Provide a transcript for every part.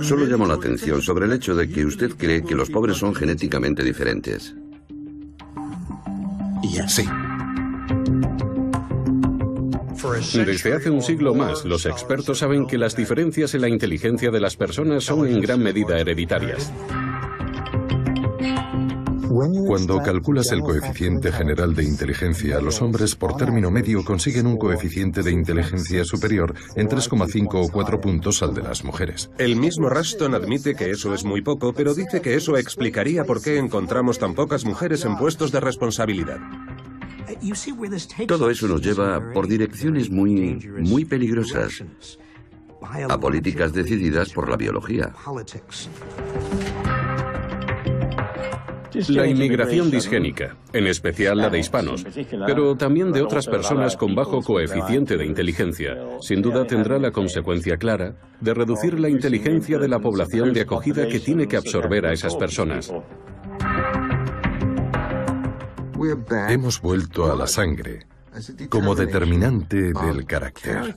Solo llamo la atención sobre el hecho de que usted cree que los pobres son genéticamente diferentes. Sí. Desde hace un siglo más, los expertos saben que las diferencias en la inteligencia de las personas son en gran medida hereditarias. Cuando calculas el coeficiente general de inteligencia, los hombres por término medio consiguen un coeficiente de inteligencia superior en 3,5 o 4 puntos al de las mujeres. El mismo Rushton admite que eso es muy poco, pero dice que eso explicaría por qué encontramos tan pocas mujeres en puestos de responsabilidad. Todo eso nos lleva por direcciones muy peligrosas, a políticas decididas por la biología. La inmigración disgénica, en especial la de hispanos, pero también de otras personas con bajo coeficiente de inteligencia, sin duda tendrá la consecuencia clara de reducir la inteligencia de la población de acogida que tiene que absorber a esas personas. Hemos vuelto a la sangre como determinante del carácter.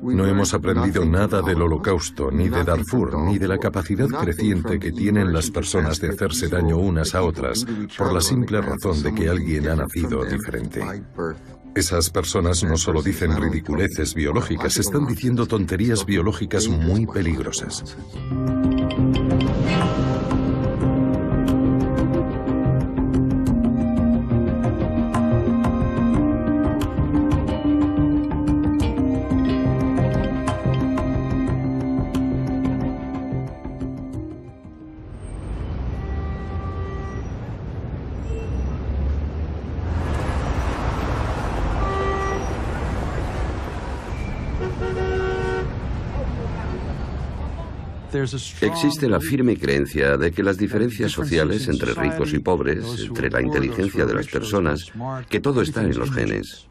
No hemos aprendido nada del Holocausto, ni de Darfur, ni de la capacidad creciente que tienen las personas de hacerse daño unas a otras por la simple razón de que alguien ha nacido diferente. Esas personas no solo dicen ridiculeces biológicas, están diciendo tonterías biológicas muy peligrosas. Existe la firme creencia de que las diferencias sociales entre ricos y pobres, entre la inteligencia de las personas, que todo está en los genes.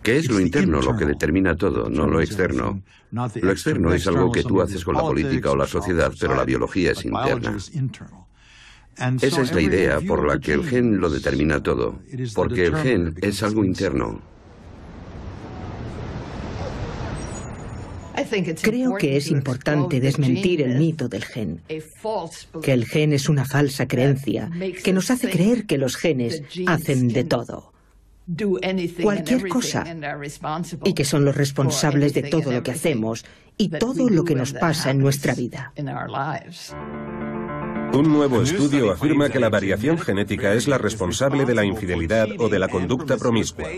Que es lo interno lo que determina todo, no lo externo. Lo externo es algo que tú haces con la política o la sociedad, pero la biología es interna. Esa es la idea por la que el gen lo determina todo, porque el gen es algo interno. Creo que es importante desmentir el mito del gen, que el gen es una falsa creencia que nos hace creer que los genes hacen de todo, cualquier cosa, y que son los responsables de todo lo que hacemos y todo lo que nos pasa en nuestra vida. Un nuevo estudio afirma que la variación genética es la responsable de la infidelidad o de la conducta promiscua.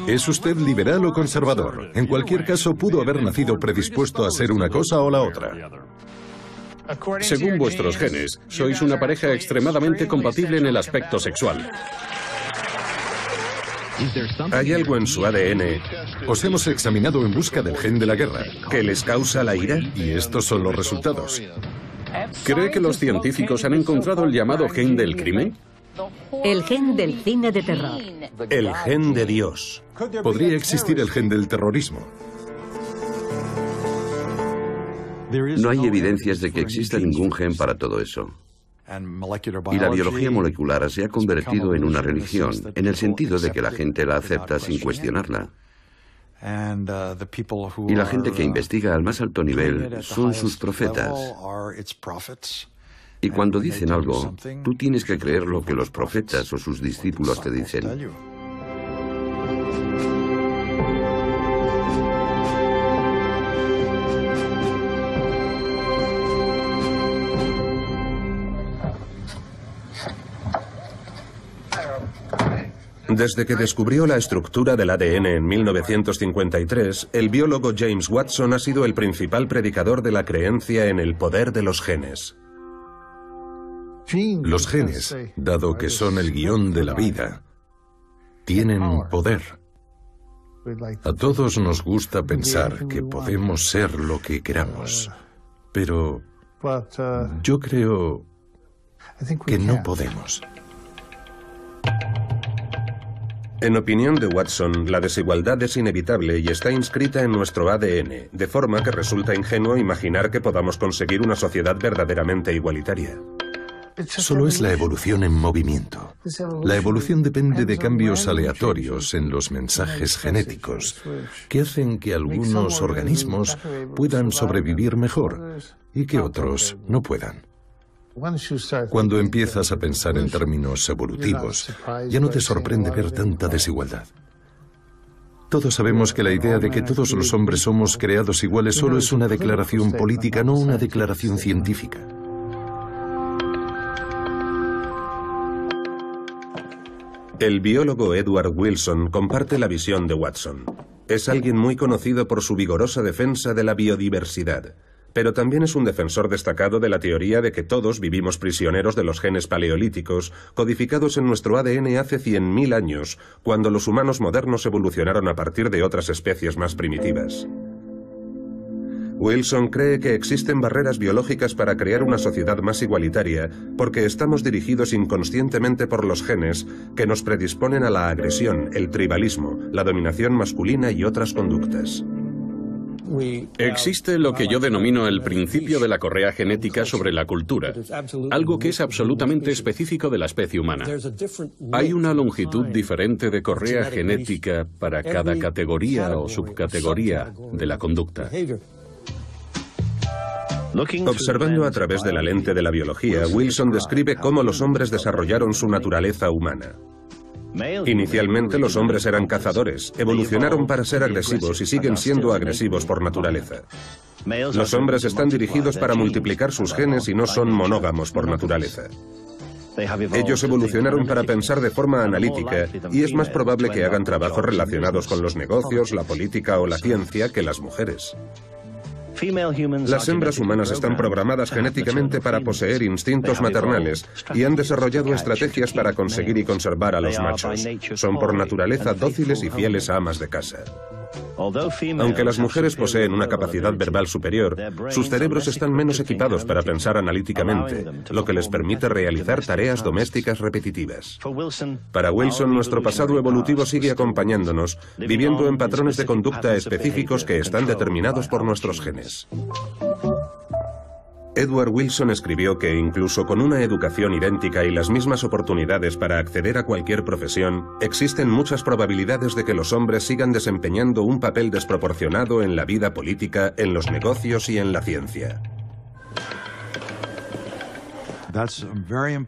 ¿Es usted liberal o conservador? En cualquier caso, pudo haber nacido predispuesto a ser una cosa o la otra. Según vuestros genes, sois una pareja extremadamente compatible en el aspecto sexual. ¿Hay algo en su ADN Os hemos examinado en busca del gen de la guerra. que les causa la ira? Y estos son los resultados. ¿Cree que los científicos han encontrado el llamado gen del crimen? El gen del cine de terror. El gen de Dios. Podría existir el gen del terrorismo. No hay evidencias de que exista ningún gen para todo eso. Y la biología molecular se ha convertido en una religión, en el sentido de que la gente la acepta sin cuestionarla. Y la gente que investiga al más alto nivel son sus profetas. Y cuando dicen algo, tú tienes que creer lo que los profetas o sus discípulos te dicen. Desde que descubrió la estructura del ADN en 1953, el biólogo James Watson ha sido el principal predicador de la creencia en el poder de los genes. Los genes, dado que son el guión de la vida, tienen poder. A todos nos gusta pensar que podemos ser lo que queramos, pero yo creo que no podemos. En opinión de Watson, la desigualdad es inevitable y está inscrita en nuestro ADN, de forma que resulta ingenuo imaginar que podamos conseguir una sociedad verdaderamente igualitaria. Solo es la evolución en movimiento. La evolución depende de cambios aleatorios en los mensajes genéticos que hacen que algunos organismos puedan sobrevivir mejor y que otros no puedan. Cuando empiezas a pensar en términos evolutivos, ya no te sorprende ver tanta desigualdad. Todos sabemos que la idea de que todos los hombres somos creados iguales solo es una declaración política, no una declaración científica. El biólogo Edward Wilson comparte la visión de Watson. Es alguien muy conocido por su vigorosa defensa de la biodiversidad, pero también es un defensor destacado de la teoría de que todos vivimos prisioneros de los genes paleolíticos, codificados en nuestro ADN hace 100.000 años, cuando los humanos modernos evolucionaron a partir de otras especies más primitivas. Wilson cree que existen barreras biológicas para crear una sociedad más igualitaria porque estamos dirigidos inconscientemente por los genes que nos predisponen a la agresión, el tribalismo, la dominación masculina y otras conductas. Existe lo que yo denomino el principio de la correa genética sobre la cultura, algo que es absolutamente específico de la especie humana. Hay una longitud diferente de correa genética para cada categoría o subcategoría de la conducta. Observando a través de la lente de la biología, Wilson describe cómo los hombres desarrollaron su naturaleza humana. Inicialmente los hombres eran cazadores, evolucionaron para ser agresivos y siguen siendo agresivos por naturaleza. Los hombres están dirigidos para multiplicar sus genes y no son monógamos por naturaleza. Ellos evolucionaron para pensar de forma analítica y es más probable que hagan trabajos relacionados con los negocios, la política o la ciencia que las mujeres. Las hembras humanas están programadas genéticamente para poseer instintos maternales y han desarrollado estrategias para conseguir y conservar a los machos. Son por naturaleza dóciles y fieles a amas de casa. Aunque las mujeres poseen una capacidad verbal superior, sus cerebros están menos equipados para pensar analíticamente, lo que les permite realizar tareas domésticas repetitivas. Para Wilson, nuestro pasado evolutivo sigue acompañándonos, viviendo en patrones de conducta específicos que están determinados por nuestros genes. Edward Wilson escribió que incluso con una educación idéntica y las mismas oportunidades para acceder a cualquier profesión, existen muchas probabilidades de que los hombres sigan desempeñando un papel desproporcionado en la vida política, en los negocios y en la ciencia.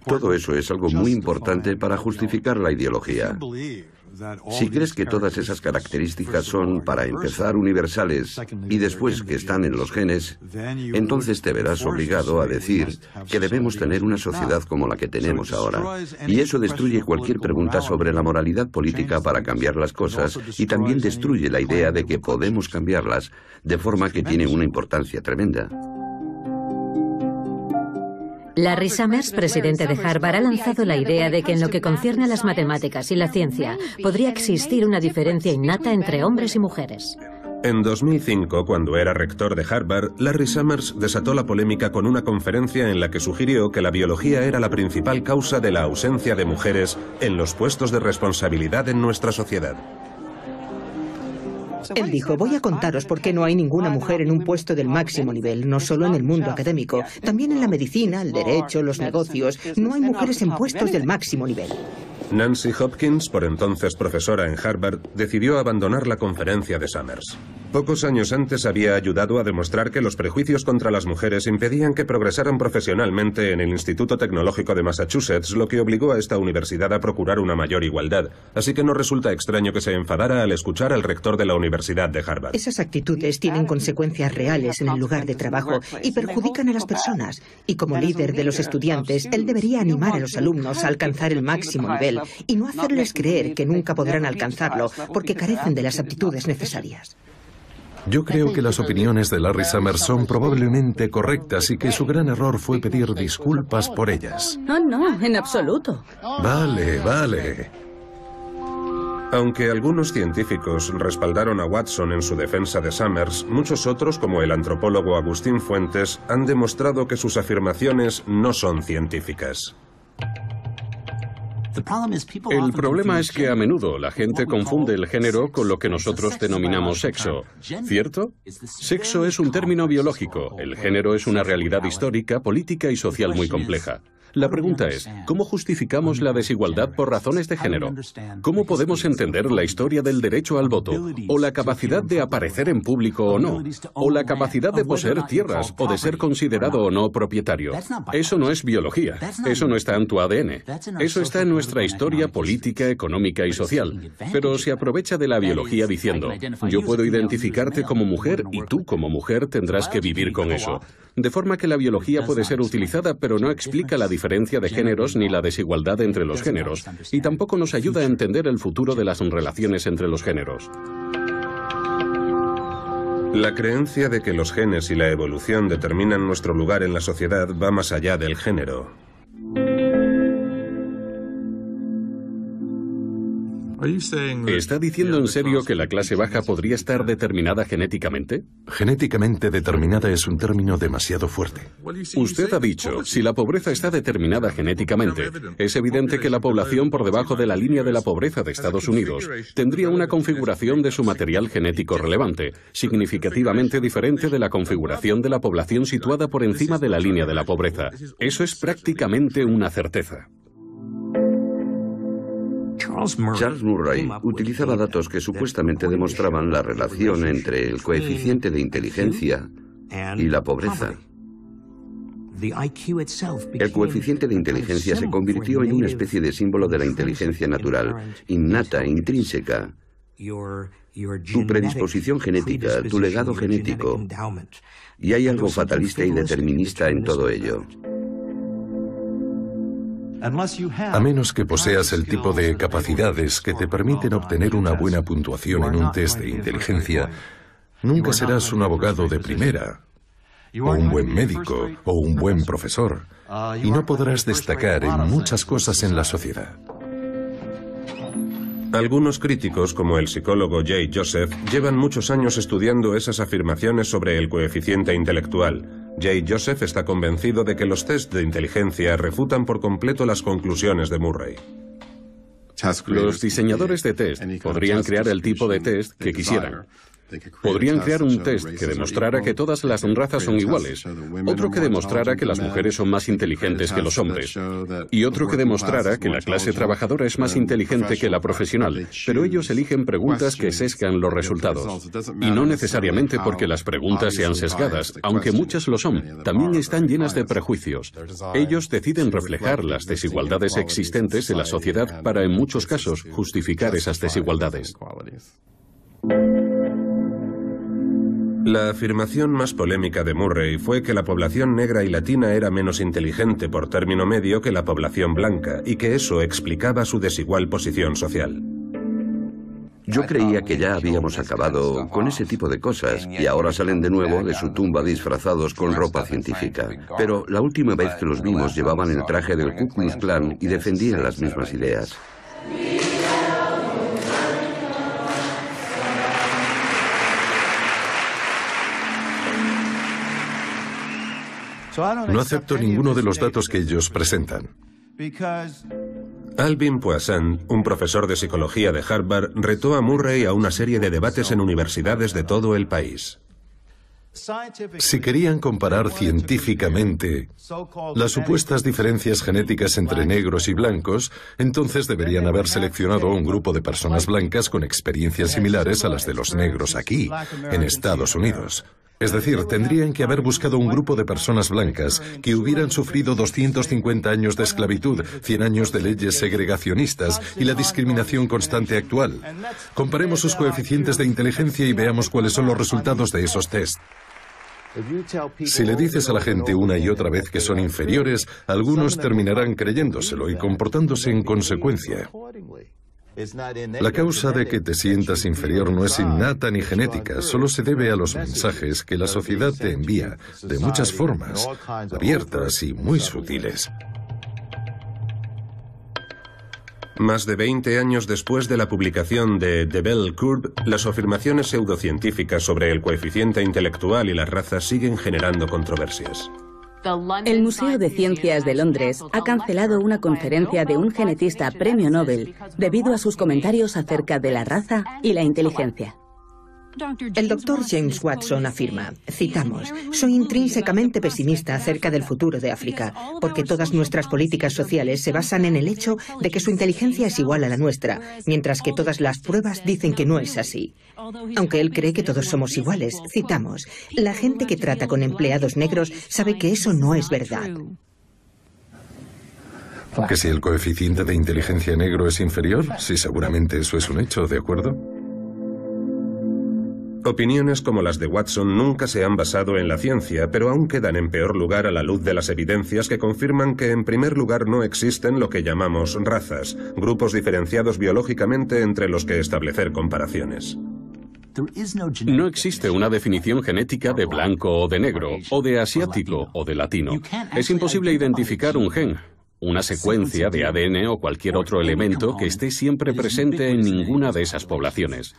Todo eso es algo muy importante para justificar la ideología. Si crees que todas esas características son, para empezar, universales y después que están en los genes, entonces te verás obligado a decir que debemos tener una sociedad como la que tenemos ahora. Y eso destruye cualquier pregunta sobre la moralidad política para cambiar las cosas y también destruye la idea de que podemos cambiarlas, de forma que tiene una importancia tremenda. Larry Summers, presidente de Harvard, ha lanzado la idea de que en lo que concierne a las matemáticas y la ciencia, podría existir una diferencia innata entre hombres y mujeres. En 2005, cuando era rector de Harvard, Larry Summers desató la polémica con una conferencia en la que sugirió que la biología era la principal causa de la ausencia de mujeres en los puestos de responsabilidad en nuestra sociedad. Él dijo, voy a contaros por qué no hay ninguna mujer en un puesto del máximo nivel, no solo en el mundo académico, también en la medicina, el derecho, los negocios. No hay mujeres en puestos del máximo nivel. Nancy Hopkins, por entonces profesora en Harvard, decidió abandonar la conferencia de Summers. Pocos años antes había ayudado a demostrar que los prejuicios contra las mujeres impedían que progresaran profesionalmente en el Instituto Tecnológico de Massachusetts, lo que obligó a esta universidad a procurar una mayor igualdad. Así que no resulta extraño que se enfadara al escuchar al rector de la Universidad de Harvard. Esas actitudes tienen consecuencias reales en el lugar de trabajo y perjudican a las personas. Y como líder de los estudiantes, él debería animar a los alumnos a alcanzar el máximo nivel y no hacerles creer que nunca podrán alcanzarlo porque carecen de las aptitudes necesarias. Yo creo que las opiniones de Larry Summers son probablemente correctas y que su gran error fue pedir disculpas por ellas. No, en absoluto. Vale. Aunque algunos científicos respaldaron a Watson en su defensa de Summers, muchos otros, como el antropólogo Agustín Fuentes, han demostrado que sus afirmaciones no son científicas. El problema es que a menudo la gente confunde el género con lo que nosotros denominamos sexo, ¿cierto? Sexo es un término biológico, el género es una realidad histórica, política y social muy compleja. La pregunta es, ¿cómo justificamos la desigualdad por razones de género? ¿Cómo podemos entender la historia del derecho al voto? ¿O la capacidad de aparecer en público o no? ¿O la capacidad de poseer tierras o de ser considerado o no propietario? Eso no es biología. Eso no está en tu ADN. Eso está en nuestra historia política, económica y social. Pero se aprovecha de la biología diciendo, yo puedo identificarte como mujer y tú como mujer tendrás que vivir con eso. De forma que la biología puede ser utilizada, pero no explica la diferencia de géneros ni la desigualdad entre los géneros, y tampoco nos ayuda a entender el futuro de las relaciones entre los géneros. La creencia de que los genes y la evolución determinan nuestro lugar en la sociedad va más allá del género. ¿Está diciendo en serio que la clase baja podría estar determinada genéticamente? Genéticamente determinada es un término demasiado fuerte. Usted ha dicho, si la pobreza está determinada genéticamente, es evidente que la población por debajo de la línea de la pobreza de Estados Unidos tendría una configuración de su material genético relevante, significativamente diferente de la configuración de la población situada por encima de la línea de la pobreza. Eso es prácticamente una certeza. Charles Murray utilizaba datos que supuestamente demostraban la relación entre el coeficiente de inteligencia y la pobreza. El coeficiente de inteligencia se convirtió en una especie de símbolo de la inteligencia natural, innata, intrínseca. Tu predisposición genética, tu legado genético. Y hay algo fatalista y determinista en todo ello. A menos que poseas el tipo de capacidades que te permiten obtener una buena puntuación en un test de inteligencia, nunca serás un abogado de primera, o un buen médico, o un buen profesor, y no podrás destacar en muchas cosas en la sociedad. Algunos críticos, como el psicólogo Jay Joseph, llevan muchos años estudiando esas afirmaciones sobre el coeficiente intelectual. Jay Joseph está convencido de que los test de inteligencia refutan por completo las conclusiones de Murray. Los diseñadores de test podrían crear el tipo de test que quisieran. Podrían crear un test que demostrara que todas las razas son iguales, otro que demostrara que las mujeres son más inteligentes que los hombres, y otro que demostrara que la clase trabajadora es más inteligente que la profesional, pero ellos eligen preguntas que sesgan los resultados. Y no necesariamente porque las preguntas sean sesgadas, aunque muchas lo son, también están llenas de prejuicios. Ellos deciden reflejar las desigualdades existentes en la sociedad para, en muchos casos, justificar esas desigualdades. La afirmación más polémica de Murray fue que la población negra y latina era menos inteligente por término medio que la población blanca y que eso explicaba su desigual posición social. Yo creía que ya habíamos acabado con ese tipo de cosas y ahora salen de nuevo de su tumba disfrazados con ropa científica. Pero la última vez que los vimos llevaban el traje del Ku Klux Klan y defendían las mismas ideas. No acepto ninguno de los datos que ellos presentan. Alvin Poisson, un profesor de psicología de Harvard, retó a Murray a una serie de debates en universidades de todo el país. Si querían comparar científicamente las supuestas diferencias genéticas entre negros y blancos, entonces deberían haber seleccionado a un grupo de personas blancas con experiencias similares a las de los negros aquí, en Estados Unidos. Es decir, tendrían que haber buscado un grupo de personas blancas que hubieran sufrido 250 años de esclavitud, 100 años de leyes segregacionistas y la discriminación constante actual. Comparemos sus coeficientes de inteligencia y veamos cuáles son los resultados de esos test. Si le dices a la gente una y otra vez que son inferiores, algunos terminarán creyéndoselo y comportándose en consecuencia. La causa de que te sientas inferior no es innata ni genética, solo se debe a los mensajes que la sociedad te envía, de muchas formas, abiertas y muy sutiles. Más de 20 años después de la publicación de The Bell Curve, las afirmaciones pseudocientíficas sobre el coeficiente intelectual y las razas siguen generando controversias. El Museo de Ciencias de Londres ha cancelado una conferencia de un genetista premio Nobel debido a sus comentarios acerca de la raza y la inteligencia. El doctor James Watson afirma, citamos, «Soy intrínsecamente pesimista acerca del futuro de África, porque todas nuestras políticas sociales se basan en el hecho de que su inteligencia es igual a la nuestra, mientras que todas las pruebas dicen que no es así». Aunque él cree que todos somos iguales, citamos, «La gente que trata con empleados negros sabe que eso no es verdad». ¿Que si el coeficiente de inteligencia negro es inferior? Sí, seguramente eso es un hecho, ¿de acuerdo? Opiniones como las de Watson nunca se han basado en la ciencia, pero aún quedan en peor lugar a la luz de las evidencias que confirman que en primer lugar no existen lo que llamamos razas, grupos diferenciados biológicamente entre los que establecer comparaciones. No existe una definición genética de blanco o de negro, o de asiático o de latino. Es imposible identificar un gen, una secuencia de ADN o cualquier otro elemento que esté siempre presente en ninguna de esas poblaciones.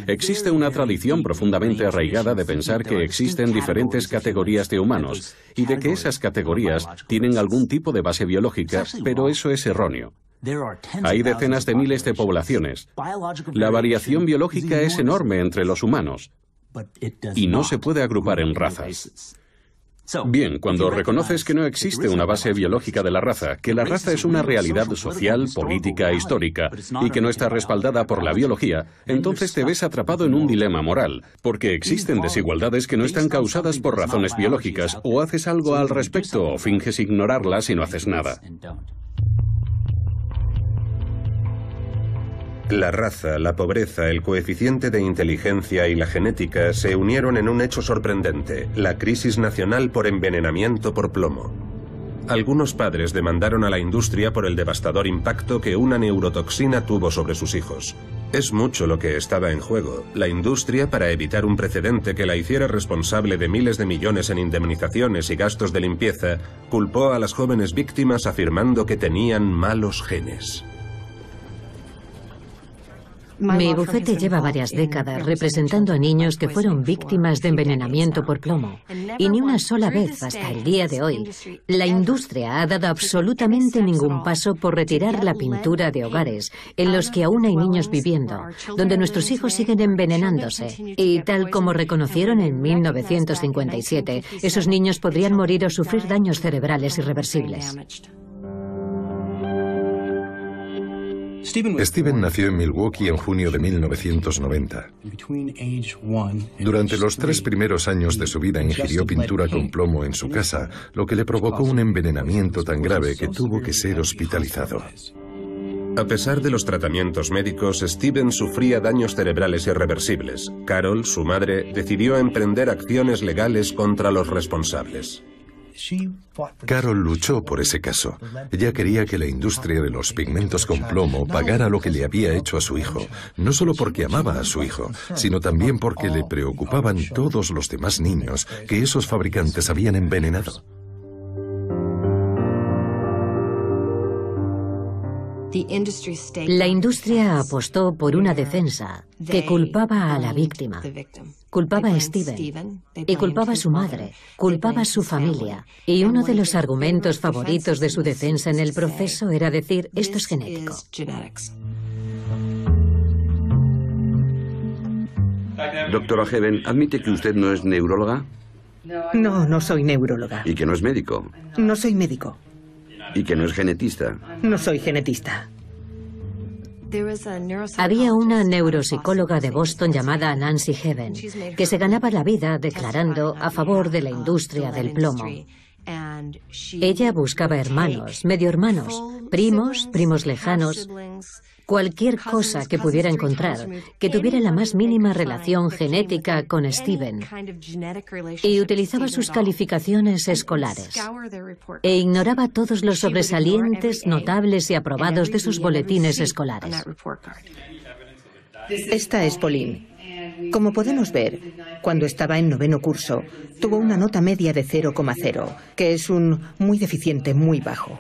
Existe una tradición profundamente arraigada de pensar que existen diferentes categorías de humanos y de que esas categorías tienen algún tipo de base biológica, pero eso es erróneo. Hay decenas de miles de poblaciones. La variación biológica es enorme entre los humanos y no se puede agrupar en razas. Bien, cuando reconoces que no existe una base biológica de la raza, que la raza es una realidad social, política e histórica, y que no está respaldada por la biología, entonces te ves atrapado en un dilema moral, porque existen desigualdades que no están causadas por razones biológicas, o haces algo al respecto o finges ignorarlas y no haces nada. La raza, la pobreza, el coeficiente de inteligencia y la genética se unieron en un hecho sorprendente, la crisis nacional por envenenamiento por plomo. Algunos padres demandaron a la industria por el devastador impacto que una neurotoxina tuvo sobre sus hijos. Es mucho lo que estaba en juego. La industria, para evitar un precedente que la hiciera responsable de miles de millones en indemnizaciones y gastos de limpieza, culpó a las jóvenes víctimas afirmando que tenían malos genes. Mi bufete lleva varias décadas representando a niños que fueron víctimas de envenenamiento por plomo. Y ni una sola vez hasta el día de hoy, la industria ha dado absolutamente ningún paso por retirar la pintura de hogares en los que aún hay niños viviendo, donde nuestros hijos siguen envenenándose. Y tal como reconocieron en 1957, esos niños podrían morir o sufrir daños cerebrales irreversibles. Steven nació en Milwaukee en junio de 1990. Durante los 3 primeros años de su vida ingirió pintura con plomo en su casa, lo que le provocó un envenenamiento tan grave que tuvo que ser hospitalizado. A pesar de los tratamientos médicos, Steven sufría daños cerebrales irreversibles. Carol, su madre, decidió emprender acciones legales contra los responsables. Carol luchó por ese caso. Ella quería que la industria de los pigmentos con plomo pagara lo que le había hecho a su hijo, no solo porque amaba a su hijo, sino también porque le preocupaban todos los demás niños que esos fabricantes habían envenenado. La industria apostó por una defensa que culpaba a la víctima, culpaba a Steven y culpaba a su madre, culpaba a su familia. Y uno de los argumentos favoritos de su defensa en el proceso era decir, esto es genético. Doctora Heaven, ¿admite que usted no es neuróloga? No, no soy neuróloga. ¿Y que no es médico? No soy médico. ¿Y que no es genetista? No soy genetista. Había una neuropsicóloga de Boston llamada Nancy Heaven, que se ganaba la vida declarando a favor de la industria del plomo. Ella buscaba hermanos, medio hermanos, primos, primos lejanos, cualquier cosa que pudiera encontrar que tuviera la más mínima relación genética con Steven, y utilizaba sus calificaciones escolares e ignoraba todos los sobresalientes, notables y aprobados de sus boletines escolares. Esta es Pauline. Como podemos ver, cuando estaba en 9º curso, tuvo una nota media de 0,0, que es un muy deficiente, muy bajo.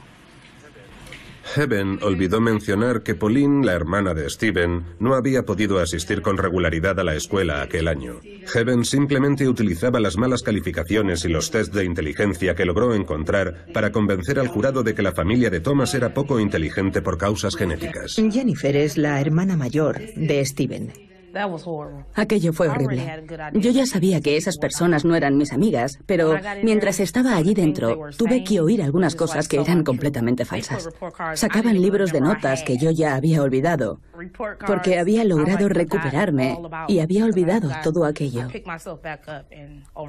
Heaven olvidó mencionar que Pauline, la hermana de Steven, no había podido asistir con regularidad a la escuela aquel año. Heaven simplemente utilizaba las malas calificaciones y los test de inteligencia que logró encontrar para convencer al jurado de que la familia de Thomas era poco inteligente por causas genéticas. Jennifer es la hermana mayor de Steven. Aquello fue horrible. Yo ya sabía que esas personas no eran mis amigas, pero mientras estaba allí dentro, tuve que oír algunas cosas que eran completamente falsas. Sacaban libros de notas que yo ya había olvidado, porque había logrado recuperarme y había olvidado todo aquello.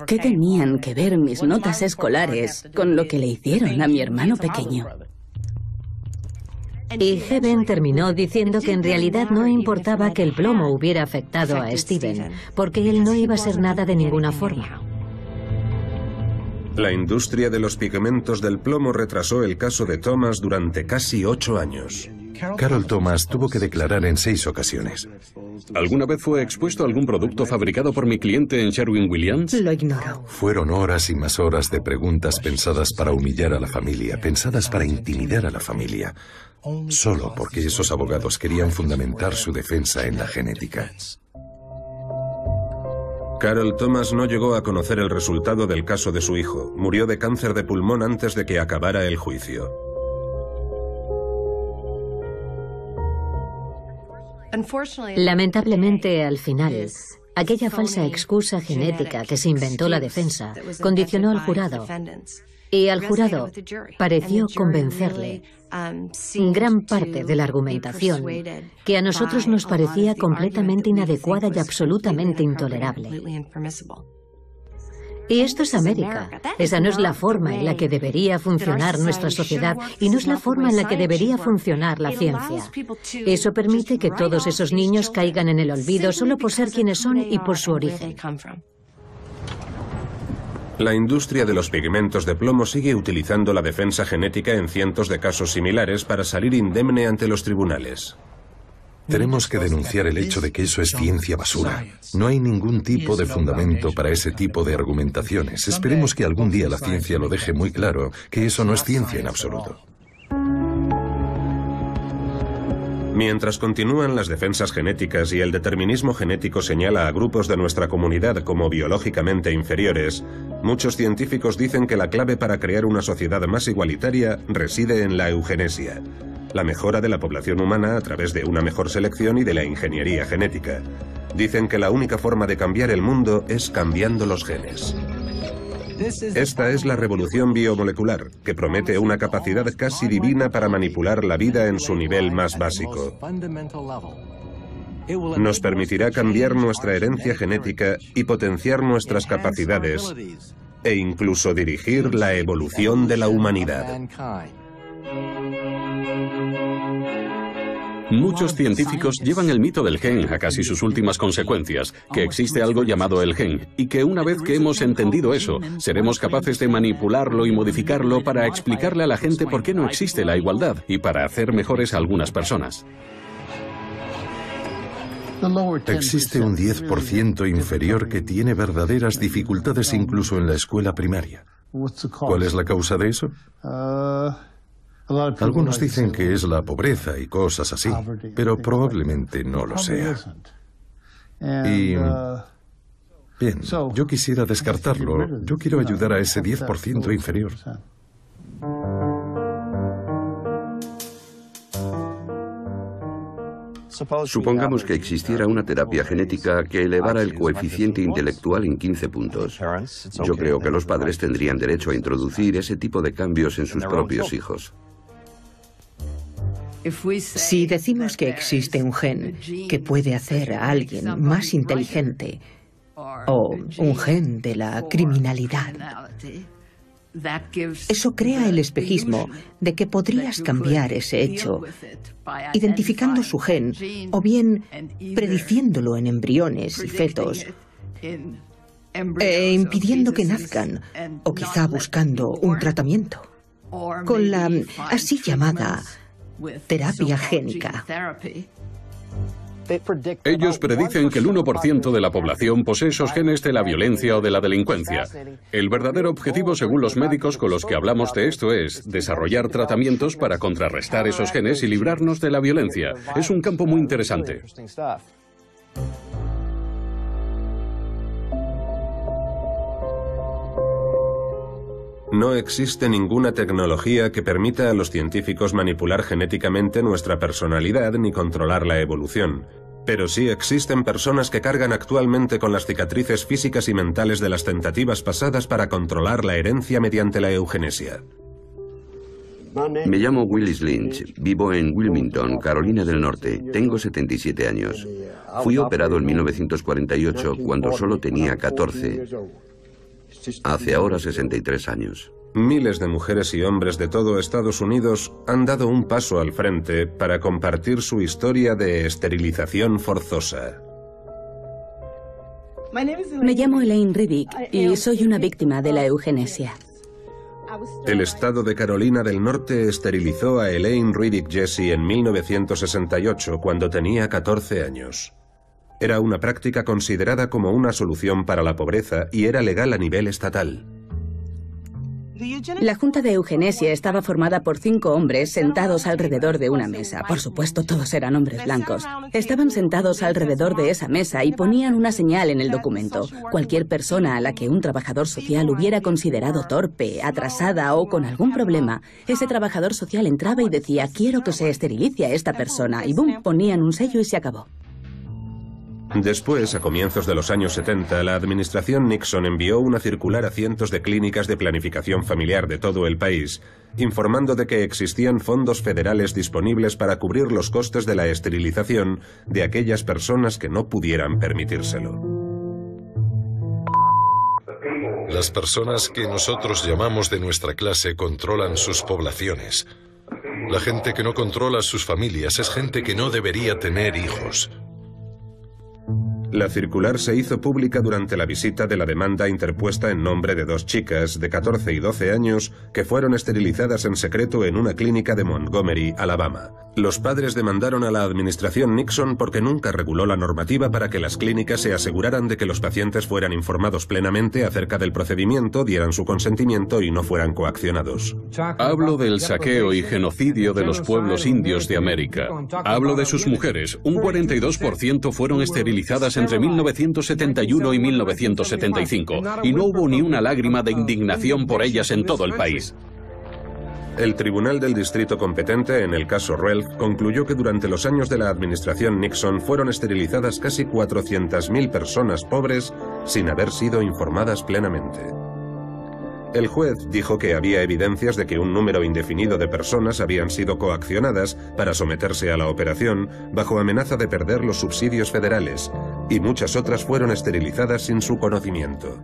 ¿Qué tenían que ver mis notas escolares con lo que le hicieron a mi hermano pequeño? Y Heaven terminó diciendo que en realidad no importaba que el plomo hubiera afectado a Steven, porque él no iba a ser nada de ninguna forma. La industria de los pigmentos del plomo retrasó el caso de Thomas durante casi 8 años. Carol Thomas tuvo que declarar en 6 ocasiones. ¿Alguna vez fue expuesto a algún producto fabricado por mi cliente en Sherwin-Williams? Lo ignoro. Fueron horas y más horas de preguntas pensadas para humillar a la familia, pensadas para intimidar a la familia, solo porque esos abogados querían fundamentar su defensa en la genética. Carol Thomas no llegó a conocer el resultado del caso de su hijo. Murió de cáncer de pulmón antes de que acabara el juicio. Lamentablemente, al final, aquella falsa excusa genética que se inventó la defensa condicionó al jurado. Y al jurado pareció convencerle gran parte de la argumentación que a nosotros nos parecía completamente inadecuada y absolutamente intolerable. Y esto es América. Esa no es la forma en la que debería funcionar nuestra sociedad y no es la forma en la que debería funcionar la ciencia. Eso permite que todos esos niños caigan en el olvido solo por ser quienes son y por su origen. La industria de los pigmentos de plomo sigue utilizando la defensa genética en cientos de casos similares para salir indemne ante los tribunales. Tenemos que denunciar el hecho de que eso es ciencia basura. No hay ningún tipo de fundamento para ese tipo de argumentaciones. Esperemos que algún día la ciencia lo deje muy claro, que eso no es ciencia en absoluto. Mientras continúan las defensas genéticas y el determinismo genético señala a grupos de nuestra comunidad como biológicamente inferiores, muchos científicos dicen que la clave para crear una sociedad más igualitaria reside en la eugenesia, la mejora de la población humana a través de una mejor selección y de la ingeniería genética. Dicen que la única forma de cambiar el mundo es cambiando los genes. Esta es la revolución biomolecular, que promete una capacidad casi divina para manipular la vida en su nivel más básico. Nos permitirá cambiar nuestra herencia genética y potenciar nuestras capacidades, e incluso dirigir la evolución de la humanidad. Muchos científicos llevan el mito del gen a casi sus últimas consecuencias, que existe algo llamado el gen, y que una vez que hemos entendido eso, seremos capaces de manipularlo y modificarlo para explicarle a la gente por qué no existe la igualdad y para hacer mejores a algunas personas. Existe un 10% inferior que tiene verdaderas dificultades incluso en la escuela primaria. ¿Cuál es la causa de eso? Algunos dicen que es la pobreza y cosas así, pero probablemente no lo sea. Y bien, yo quisiera descartarlo. Yo quiero ayudar a ese 10% inferior. Supongamos que existiera una terapia genética que elevara el coeficiente intelectual en 15 puntos. Yo creo que los padres tendrían derecho a introducir ese tipo de cambios en sus propios hijos. Si decimos que existe un gen que puede hacer a alguien más inteligente, o un gen de la criminalidad, eso crea el espejismo de que podrías cambiar ese hecho, identificando su gen, o bien prediciéndolo en embriones y fetos, e impidiendo que nazcan, o quizá buscando un tratamiento, con la así llamada terapia génica. Ellos predicen que el 1% de la población posee esos genes de la violencia o de la delincuencia. El verdadero objetivo, según los médicos con los que hablamos de esto, es desarrollar tratamientos para contrarrestar esos genes y librarnos de la violencia. Es un campo muy interesante. No existe ninguna tecnología que permita a los científicos manipular genéticamente nuestra personalidad ni controlar la evolución. Pero sí existen personas que cargan actualmente con las cicatrices físicas y mentales de las tentativas pasadas para controlar la herencia mediante la eugenesia. Me llamo Willis Lynch, vivo en Wilmington, Carolina del Norte. Tengo 77 años. Fui operado en 1948 cuando solo tenía 14. Hace ahora 63 años. Miles de mujeres y hombres de todo Estados Unidos han dado un paso al frente para compartir su historia de esterilización forzosa. Me llamo Elaine Riddick y soy una víctima de la eugenesia. El estado de Carolina del Norte esterilizó a Elaine Riddick Jesse en 1968, cuando tenía 14 años. Era una práctica considerada como una solución para la pobreza y era legal a nivel estatal. La junta de eugenesia estaba formada por 5 hombres sentados alrededor de una mesa. Por supuesto, todos eran hombres blancos. Estaban sentados alrededor de esa mesa y ponían una señal en el documento. Cualquier persona a la que un trabajador social hubiera considerado torpe, atrasada o con algún problema, ese trabajador social entraba y decía: quiero que se esterilice a esta persona. Y ¡bum!, ponían un sello y se acabó. Después, a comienzos de los años 70, la administración Nixon envió una circular a cientos de clínicas de planificación familiar de todo el país, informando de que existían fondos federales disponibles para cubrir los costes de la esterilización de aquellas personas que no pudieran permitírselo. Las personas que nosotros llamamos de nuestra clase controlan sus poblaciones. La gente que no controla sus familias es gente que no debería tener hijos. La circular se hizo pública durante la visita de la demanda interpuesta en nombre de 2 chicas de 14 y 12 años que fueron esterilizadas en secreto en una clínica de Montgomery, Alabama. Los padres demandaron a la administración Nixon porque nunca reguló la normativa para que las clínicas se aseguraran de que los pacientes fueran informados plenamente acerca del procedimiento, dieran su consentimiento y no fueran coaccionados. Hablo del saqueo y genocidio de los pueblos indios de América. Hablo de sus mujeres. Un 42% fueron esterilizadas entre 1971 y 1975, y no hubo ni una lágrima de indignación por ellas en todo el país. El tribunal del distrito competente en el caso Relf concluyó que durante los años de la administración Nixon fueron esterilizadas casi 400.000 personas pobres sin haber sido informadas plenamente. El juez dijo que había evidencias de que un número indefinido de personas habían sido coaccionadas para someterse a la operación bajo amenaza de perder los subsidios federales, y muchas otras fueron esterilizadas sin su conocimiento.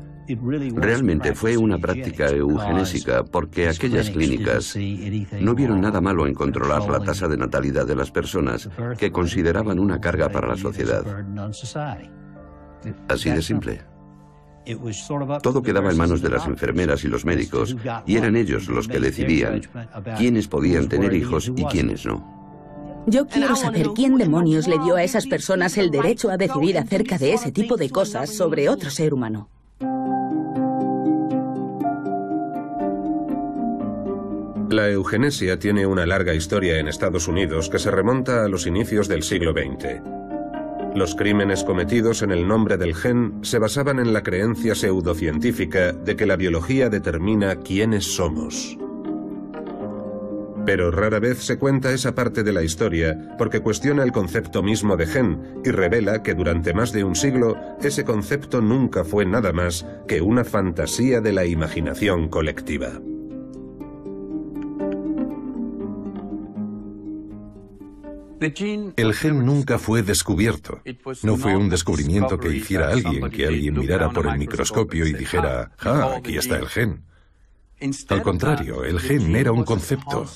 Realmente fue una práctica eugenésica porque aquellas clínicas no vieron nada malo en controlar la tasa de natalidad de las personas que consideraban una carga para la sociedad. Así de simple. Todo quedaba en manos de las enfermeras y los médicos, y eran ellos los que decidían quiénes podían tener hijos y quiénes no. Yo quiero saber quién demonios le dio a esas personas el derecho a decidir acerca de ese tipo de cosas sobre otro ser humano. La eugenesia tiene una larga historia en Estados Unidos que se remonta a los inicios del siglo XX. Los crímenes cometidos en el nombre del gen se basaban en la creencia pseudocientífica de que la biología determina quiénes somos. Pero rara vez se cuenta esa parte de la historia porque cuestiona el concepto mismo de gen y revela que durante más de un siglo ese concepto nunca fue nada más que una fantasía de la imaginación colectiva. El gen nunca fue descubierto. No fue un descubrimiento que hiciera alguien, que alguien mirara por el microscopio y dijera: «Ah, aquí está el gen». Al contrario, el gen era un concepto.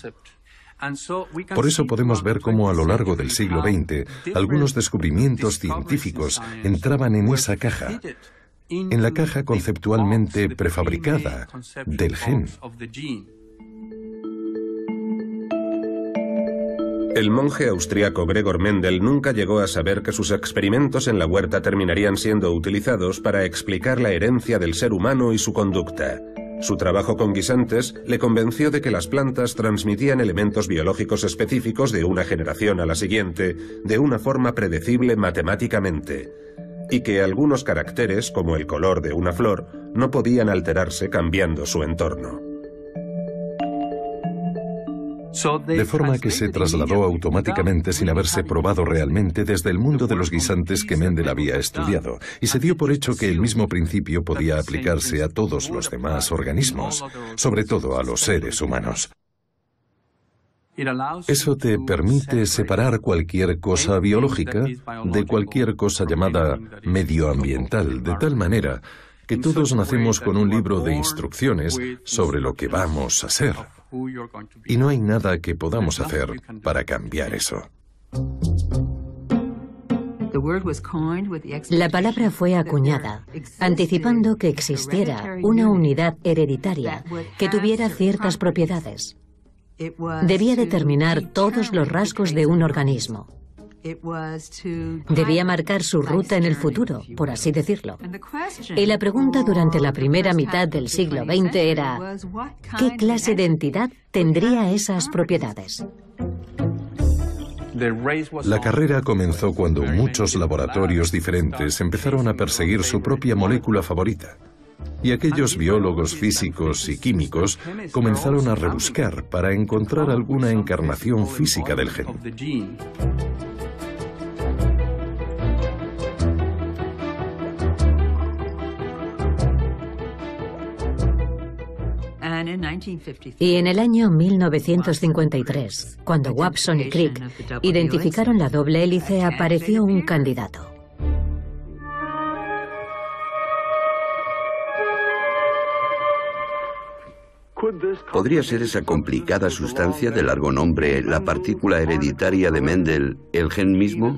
Por eso podemos ver cómo a lo largo del siglo XX algunos descubrimientos científicos entraban en esa caja, en la caja conceptualmente prefabricada del gen. El monje austriaco Gregor Mendel nunca llegó a saber que sus experimentos en la huerta terminarían siendo utilizados para explicar la herencia del ser humano y su conducta. Su trabajo con guisantes le convenció de que las plantas transmitían elementos biológicos específicos de una generación a la siguiente de una forma predecible matemáticamente, y que algunos caracteres, como el color de una flor, no podían alterarse cambiando su entorno. De forma que se trasladó automáticamente sin haberse probado realmente desde el mundo de los guisantes que Mendel había estudiado, y se dio por hecho que el mismo principio podía aplicarse a todos los demás organismos, sobre todo a los seres humanos. Eso te permite separar cualquier cosa biológica de cualquier cosa llamada medioambiental, de tal manera que todos nacemos con un libro de instrucciones sobre lo que vamos a ser. Y no hay nada que podamos hacer para cambiar eso. La palabra fue acuñada, anticipando que existiera una unidad hereditaria que tuviera ciertas propiedades. Debía determinar todos los rasgos de un organismo. Debía marcar su ruta en el futuro, por así decirlo. Y la pregunta durante la primera mitad del siglo XX era, ¿qué clase de entidad tendría esas propiedades? La carrera comenzó cuando muchos laboratorios diferentes empezaron a perseguir su propia molécula favorita. Y aquellos biólogos físicos y químicos comenzaron a rebuscar para encontrar alguna encarnación física del gen. Y en el año 1953, cuando Watson y Crick identificaron la doble hélice, apareció un candidato. ¿Podría ser esa complicada sustancia de largo nombre, la partícula hereditaria de Mendel, el gen mismo?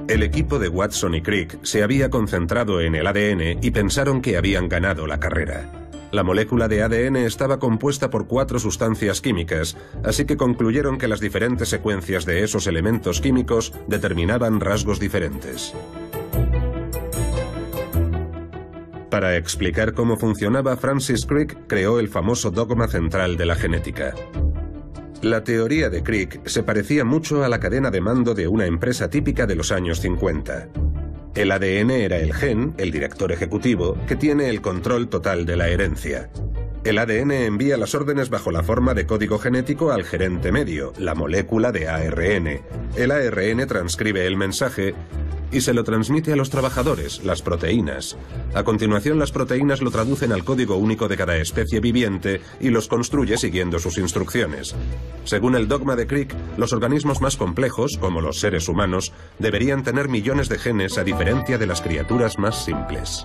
El equipo de Watson y Crick se había concentrado en el ADN y pensaron que habían ganado la carrera. La molécula de ADN estaba compuesta por 4 sustancias químicas, así que concluyeron que las diferentes secuencias de esos elementos químicos determinaban rasgos diferentes. Para explicar cómo funcionaba, Francis Crick creó el famoso dogma central de la genética. La teoría de Crick se parecía mucho a la cadena de mando de una empresa típica de los años 50. El ADN era el gen, el director ejecutivo, que tiene el control total de la herencia. El ADN envía las órdenes bajo la forma de código genético al gerente medio, la molécula de ARN. El ARN transcribe el mensaje y se lo transmite a los trabajadores, las proteínas. A continuación, las proteínas lo traducen al código único de cada especie viviente y los construye siguiendo sus instrucciones. Según el dogma de Crick, los organismos más complejos, como los seres humanos, deberían tener millones de genes a diferencia de las criaturas más simples.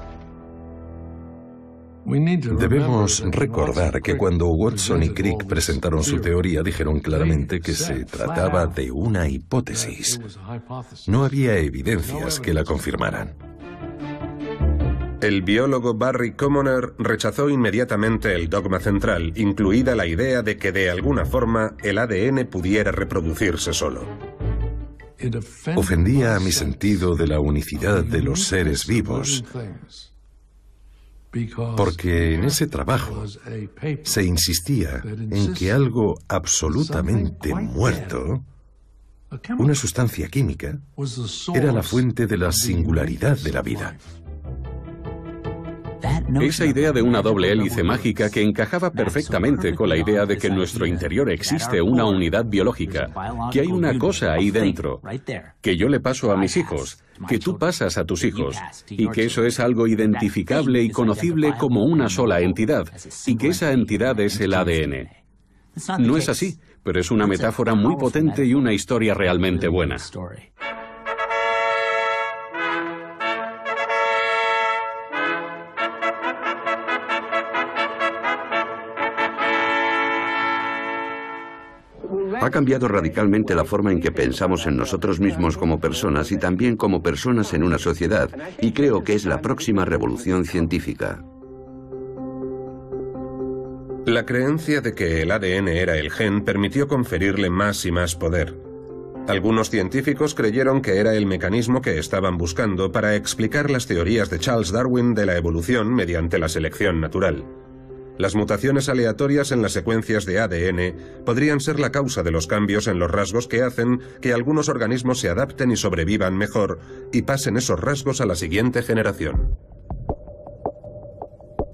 Debemos recordar que cuando Watson y Crick presentaron su teoría, dijeron claramente que se trataba de una hipótesis. No había evidencias que la confirmaran. El biólogo Barry Commoner rechazó inmediatamente el dogma central, incluida la idea de que de alguna forma el ADN pudiera reproducirse solo. Ofendía a mi sentido de la unicidad de los seres vivos, porque en ese trabajo se insistía en que algo absolutamente muerto, una sustancia química, era la fuente de la singularidad de la vida. Esa idea de una doble hélice mágica que encajaba perfectamente con la idea de que en nuestro interior existe una unidad biológica, que hay una cosa ahí dentro, que yo le paso a mis hijos, que tú pasas a tus hijos, y que eso es algo identificable y conocible como una sola entidad, y que esa entidad es el ADN. No es así, pero es una metáfora muy potente y una historia realmente buena. Ha cambiado radicalmente la forma en que pensamos en nosotros mismos como personas y también como personas en una sociedad, y creo que es la próxima revolución científica. La creencia de que el ADN era el gen permitió conferirle más y más poder. Algunos científicos creyeron que era el mecanismo que estaban buscando para explicar las teorías de Charles Darwin de la evolución mediante la selección natural. Las mutaciones aleatorias en las secuencias de ADN podrían ser la causa de los cambios en los rasgos que hacen que algunos organismos se adapten y sobrevivan mejor y pasen esos rasgos a la siguiente generación.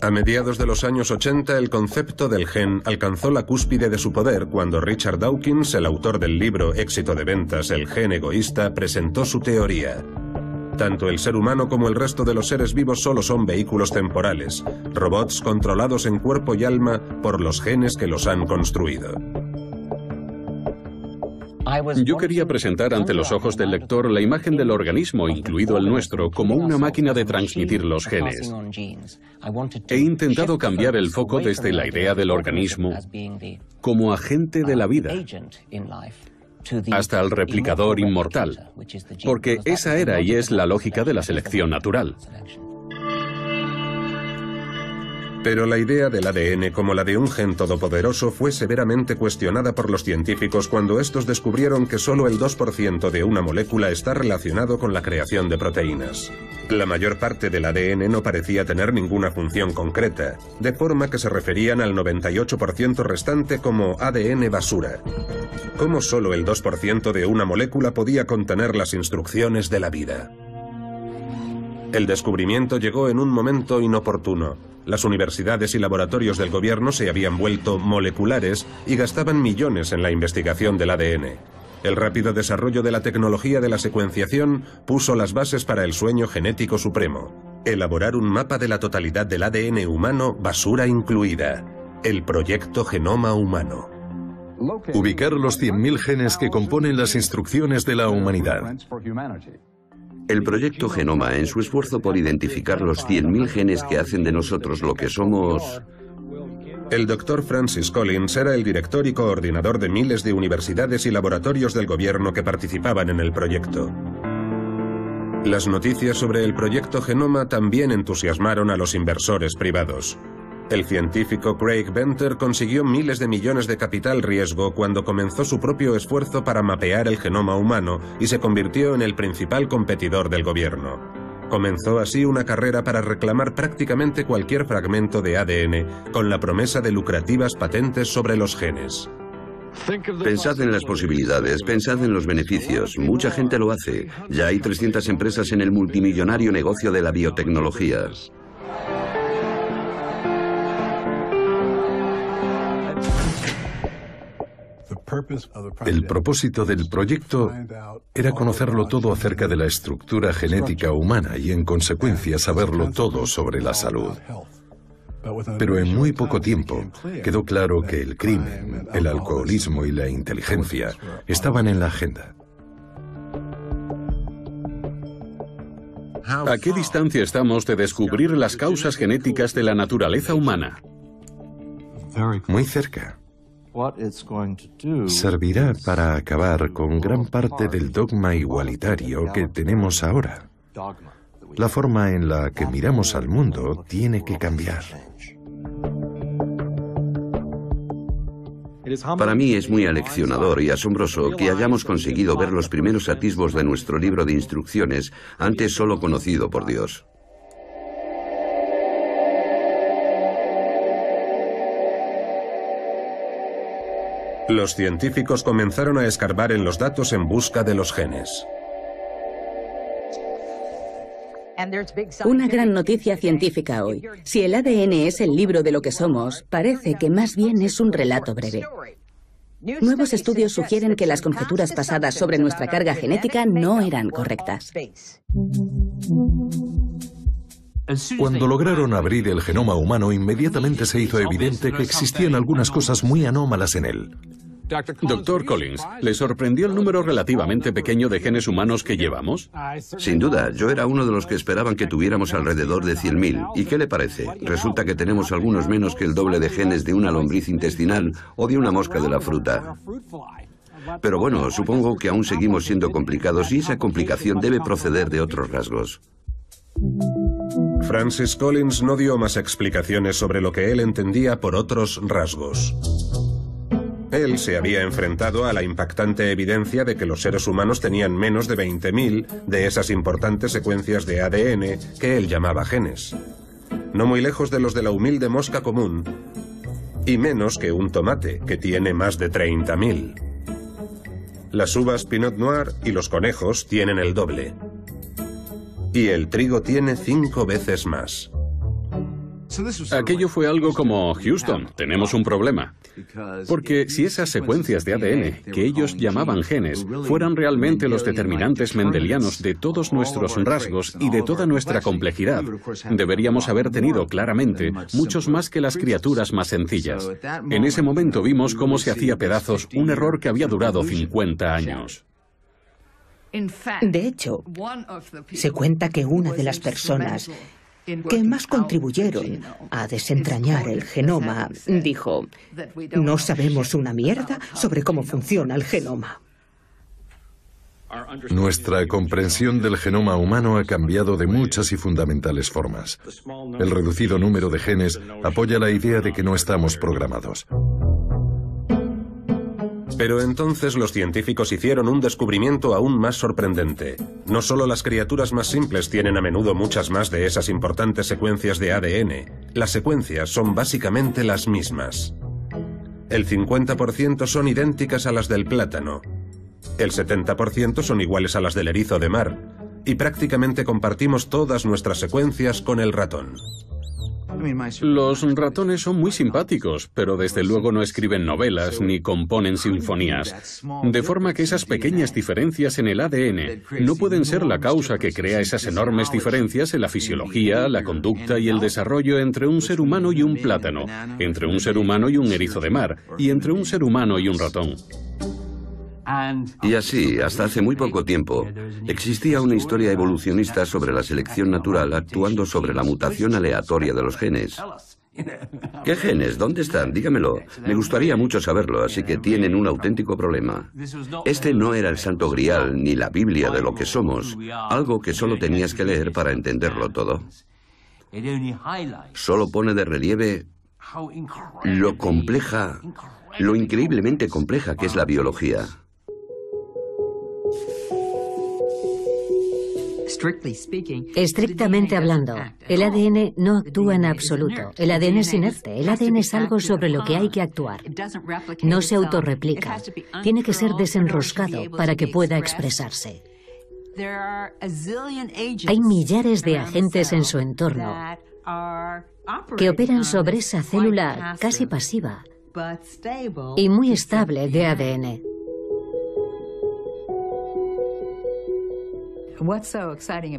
A mediados de los años 80, el concepto del gen alcanzó la cúspide de su poder cuando Richard Dawkins, el autor del libro Éxito de ventas, El gen egoísta, presentó su teoría. Tanto el ser humano como el resto de los seres vivos solo son vehículos temporales, robots controlados en cuerpo y alma por los genes que los han construido. Yo quería presentar ante los ojos del lector la imagen del organismo, incluido el nuestro, como una máquina de transmitir los genes. He intentado cambiar el foco desde la idea del organismo como agente de la vida hasta el replicador inmortal, porque esa era y es la lógica de la selección natural. Pero la idea del ADN como la de un gen todopoderoso fue severamente cuestionada por los científicos cuando estos descubrieron que solo el 2% de una molécula está relacionado con la creación de proteínas. La mayor parte del ADN no parecía tener ninguna función concreta, de forma que se referían al 98% restante como ADN basura. ¿Cómo solo el 2% de una molécula podía contener las instrucciones de la vida? El descubrimiento llegó en un momento inoportuno. Las universidades y laboratorios del gobierno se habían vuelto moleculares y gastaban millones en la investigación del ADN. El rápido desarrollo de la tecnología de la secuenciación puso las bases para el sueño genético supremo: elaborar un mapa de la totalidad del ADN humano, basura incluida. El proyecto Genoma Humano. Ubicar los 100.000 genes que componen las instrucciones de la humanidad. El proyecto Genoma, en su esfuerzo por identificar los 100.000 genes que hacen de nosotros lo que somos... El Dr. Francis Collins era el director y coordinador de miles de universidades y laboratorios del gobierno que participaban en el proyecto. Las noticias sobre el proyecto Genoma también entusiasmaron a los inversores privados. El científico Craig Venter consiguió miles de millones de capital riesgo cuando comenzó su propio esfuerzo para mapear el genoma humano y se convirtió en el principal competidor del gobierno. Comenzó así una carrera para reclamar prácticamente cualquier fragmento de ADN con la promesa de lucrativas patentes sobre los genes. Pensad en las posibilidades, pensad en los beneficios. Mucha gente lo hace. Ya hay 300 empresas en el multimillonario negocio de la biotecnología. El propósito del proyecto era conocerlo todo acerca de la estructura genética humana y, en consecuencia, saberlo todo sobre la salud. Pero en muy poco tiempo quedó claro que el crimen, el alcoholismo y la inteligencia estaban en la agenda. ¿A qué distancia estamos de descubrir las causas genéticas de la naturaleza humana? Muy cerca. Servirá para acabar con gran parte del dogma igualitario que tenemos ahora. La forma en la que miramos al mundo tiene que cambiar. Para mí es muy aleccionador y asombroso que hayamos conseguido ver los primeros atisbos de nuestro libro de instrucciones, antes solo conocido por Dios. Los científicos comenzaron a escarbar en los datos en busca de los genes. Una gran noticia científica hoy. Si el ADN es el libro de lo que somos, parece que más bien es un relato breve. Nuevos estudios sugieren que las conjeturas pasadas sobre nuestra carga genética no eran correctas. Cuando lograron abrir el genoma humano, inmediatamente se hizo evidente que existían algunas cosas muy anómalas en él. Dr. Collins, ¿le sorprendió el número relativamente pequeño de genes humanos que llevamos? Sin duda, yo era uno de los que esperaban que tuviéramos alrededor de 100.000. ¿Y qué le parece? Resulta que tenemos algunos menos que el doble de genes de una lombriz intestinal o de una mosca de la fruta. Pero bueno, supongo que aún seguimos siendo complicados y esa complicación debe proceder de otros rasgos. Francis Collins no dio más explicaciones sobre lo que él entendía por otros rasgos. Él se había enfrentado a la impactante evidencia de que los seres humanos tenían menos de 20.000 de esas importantes secuencias de ADN que él llamaba genes. No muy lejos de los de la humilde mosca común, y menos que un tomate, que tiene más de 30.000. Las uvas Pinot Noir y los conejos tienen el doble. Y el trigo tiene 5 veces más. Aquello fue algo como: Houston, tenemos un problema. Porque si esas secuencias de ADN, que ellos llamaban genes, fueran realmente los determinantes mendelianos de todos nuestros rasgos y de toda nuestra complejidad, deberíamos haber tenido claramente muchos más que las criaturas más sencillas. En ese momento vimos cómo se hacía pedazos un error que había durado 50 años. De hecho, se cuenta que una de las personas que más contribuyeron a desentrañar el genoma dijo: no sabemos una mierda sobre cómo funciona el genoma. Nuestra comprensión del genoma humano ha cambiado de muchas y fundamentales formas. El reducido número de genes apoya la idea de que no estamos programados. Pero entonces los científicos hicieron un descubrimiento aún más sorprendente. No solo las criaturas más simples tienen a menudo muchas más de esas importantes secuencias de ADN, las secuencias son básicamente las mismas. El 50% son idénticas a las del plátano, el 70% son iguales a las del erizo de mar, y prácticamente compartimos todas nuestras secuencias con el ratón. Los ratones son muy simpáticos, pero desde luego no escriben novelas ni componen sinfonías. De forma que esas pequeñas diferencias en el ADN no pueden ser la causa que crea esas enormes diferencias en la fisiología, la conducta y el desarrollo entre un ser humano y un plátano, entre un ser humano y un erizo de mar, y entre un ser humano y un ratón. Y así, hasta hace muy poco tiempo, existía una historia evolucionista sobre la selección natural actuando sobre la mutación aleatoria de los genes. ¿Qué genes? ¿Dónde están? Dígamelo. Me gustaría mucho saberlo, así que tienen un auténtico problema. Este no era el santo grial ni la Biblia de lo que somos, algo que solo tenías que leer para entenderlo todo. Solo pone de relieve lo compleja, lo increíblemente compleja que es la biología. Estrictamente hablando, el ADN no actúa en absoluto. El ADN es inerte. El ADN es algo sobre lo que hay que actuar. No se autorreplica. Tiene que ser desenroscado para que pueda expresarse. Hay millares de agentes en su entorno que operan sobre esa célula casi pasiva y muy estable de ADN.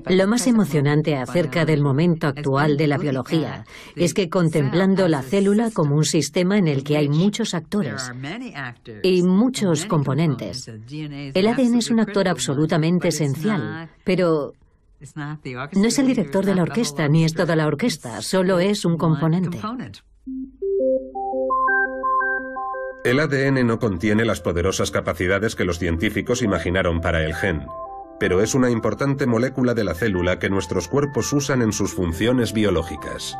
Lo más emocionante acerca del momento actual de la biología es que contemplando la célula como un sistema en el que hay muchos actores y muchos componentes, el ADN es un actor absolutamente esencial, pero no es el director de la orquesta ni es toda la orquesta, solo es un componente. El ADN no contiene las poderosas capacidades que los científicos imaginaron para el gen, pero es una importante molécula de la célula que nuestros cuerpos usan en sus funciones biológicas.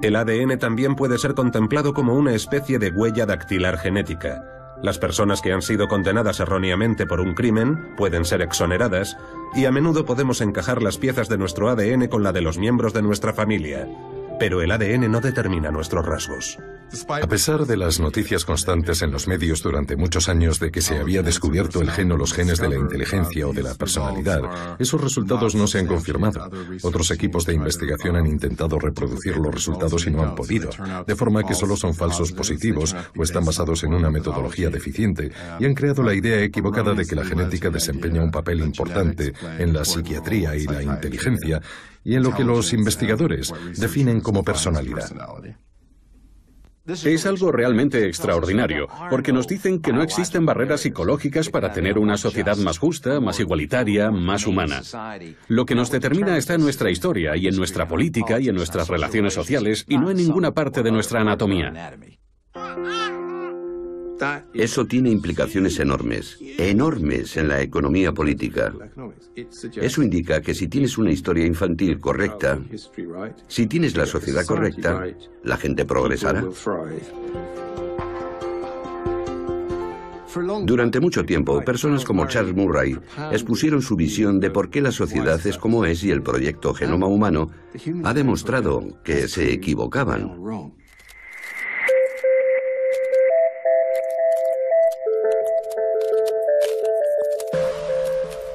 El ADN también puede ser contemplado como una especie de huella dactilar genética. Las personas que han sido condenadas erróneamente por un crimen pueden ser exoneradas y a menudo podemos encajar las piezas de nuestro ADN con la de los miembros de nuestra familia. Pero el ADN no determina nuestros rasgos. A pesar de las noticias constantes en los medios durante muchos años de que se había descubierto el gen o los genes de la inteligencia o de la personalidad, esos resultados no se han confirmado. Otros equipos de investigación han intentado reproducir los resultados y no han podido, de forma que solo son falsos positivos o están basados en una metodología deficiente y han creado la idea equivocada de que la genética desempeña un papel importante en la psiquiatría y la inteligencia y en lo que los investigadores definen como personalidad. Es algo realmente extraordinario, porque nos dicen que no existen barreras psicológicas para tener una sociedad más justa, más igualitaria, más humana. Lo que nos determina está en nuestra historia y en nuestra política y en nuestras relaciones sociales y no en ninguna parte de nuestra anatomía. Eso tiene implicaciones enormes, enormes en la economía política. Eso indica que si tienes una historia infantil correcta, si tienes la sociedad correcta, la gente progresará. Durante mucho tiempo, personas como Charles Murray expusieron su visión de por qué la sociedad es como es y el proyecto Genoma Humano ha demostrado que se equivocaban.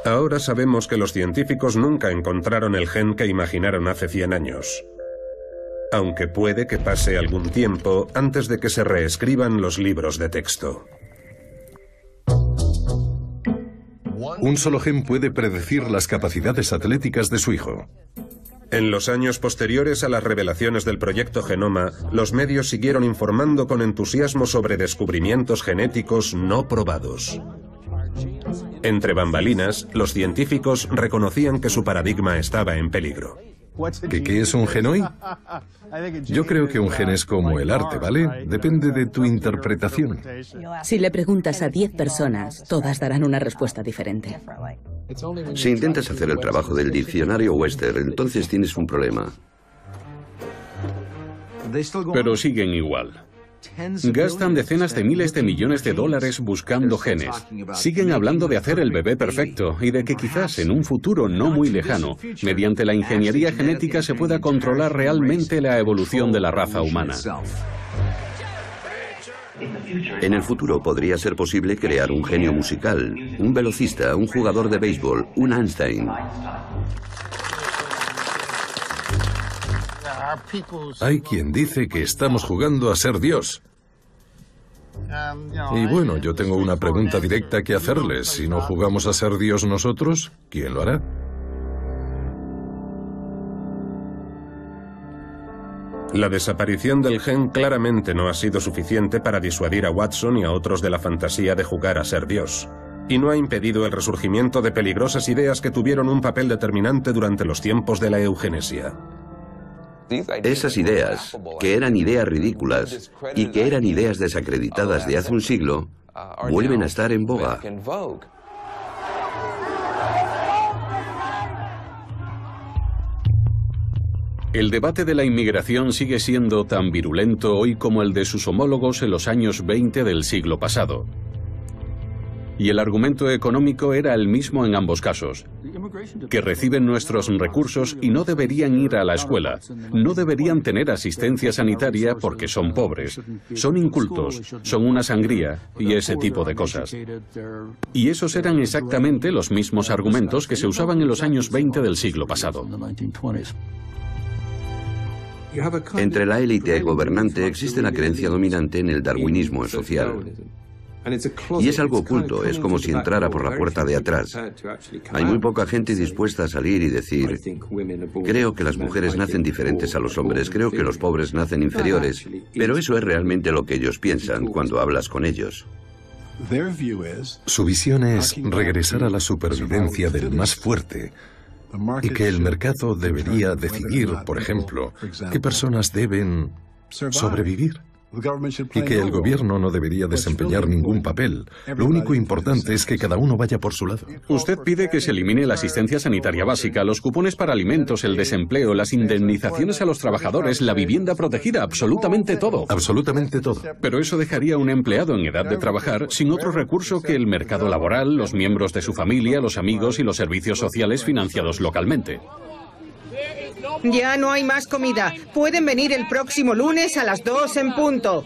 Ahora sabemos que los científicos nunca encontraron el gen que imaginaron hace 100 años. aunque puede que pase algún tiempo antes de que se reescriban los libros de texto. Un solo gen puede predecir las capacidades atléticas de su hijo. En los años posteriores a las revelaciones del proyecto Genoma, los medios siguieron informando con entusiasmo sobre descubrimientos genéticos no probados. Entre bambalinas, los científicos reconocían que su paradigma estaba en peligro. ¿Qué es un gen hoy? Yo creo que un gen es como el arte, ¿vale? Depende de tu interpretación. Si le preguntas a 10 personas, todas darán una respuesta diferente. Si intentas hacer el trabajo del diccionario Webster, entonces tienes un problema. Pero siguen igual. Gastan decenas de miles de millones de dólares buscando genes. Siguen hablando de hacer el bebé perfecto y de que quizás en un futuro no muy lejano, mediante la ingeniería genética se pueda controlar realmente la evolución de la raza humana. En el futuro podría ser posible crear un genio musical, un velocista, un jugador de béisbol, un Einstein. Hay quien dice que estamos jugando a ser Dios. Y bueno, yo tengo una pregunta directa que hacerles. Si no jugamos a ser Dios nosotros, ¿quién lo hará? La desaparición del gen claramente no ha sido suficiente para disuadir a Watson y a otros de la fantasía de jugar a ser Dios. Y no ha impedido el resurgimiento de peligrosas ideas que tuvieron un papel determinante durante los tiempos de la eugenesia. Esas ideas, que eran ideas ridículas y que eran ideas desacreditadas de hace un siglo, vuelven a estar en boga. El debate de la inmigración sigue siendo tan virulento hoy como el de sus homólogos en los años 20 del siglo pasado. Y el argumento económico era el mismo en ambos casos, que reciben nuestros recursos y no deberían ir a la escuela, no deberían tener asistencia sanitaria porque son pobres, son incultos, son una sangría y ese tipo de cosas. Y esos eran exactamente los mismos argumentos que se usaban en los años 20 del siglo pasado. Entre la élite gobernante existe la creencia dominante en el darwinismo social. Y es algo oculto, es como si entrara por la puerta de atrás. Hay muy poca gente dispuesta a salir y decir, creo que las mujeres nacen diferentes a los hombres, creo que los pobres nacen inferiores, pero eso es realmente lo que ellos piensan cuando hablas con ellos. Su visión es regresar a la supervivencia del más fuerte y que el mercado debería decidir, por ejemplo, qué personas deben sobrevivir. Y que el gobierno no debería desempeñar ningún papel. Lo único importante es que cada uno vaya por su lado. Usted pide que se elimine la asistencia sanitaria básica, los cupones para alimentos, el desempleo, las indemnizaciones a los trabajadores, la vivienda protegida, absolutamente todo. Absolutamente todo. Pero eso dejaría a un empleado en edad de trabajar sin otro recurso que el mercado laboral, los miembros de su familia, los amigos y los servicios sociales financiados localmente. Ya no hay más comida. Pueden venir el próximo lunes a las 2 en punto.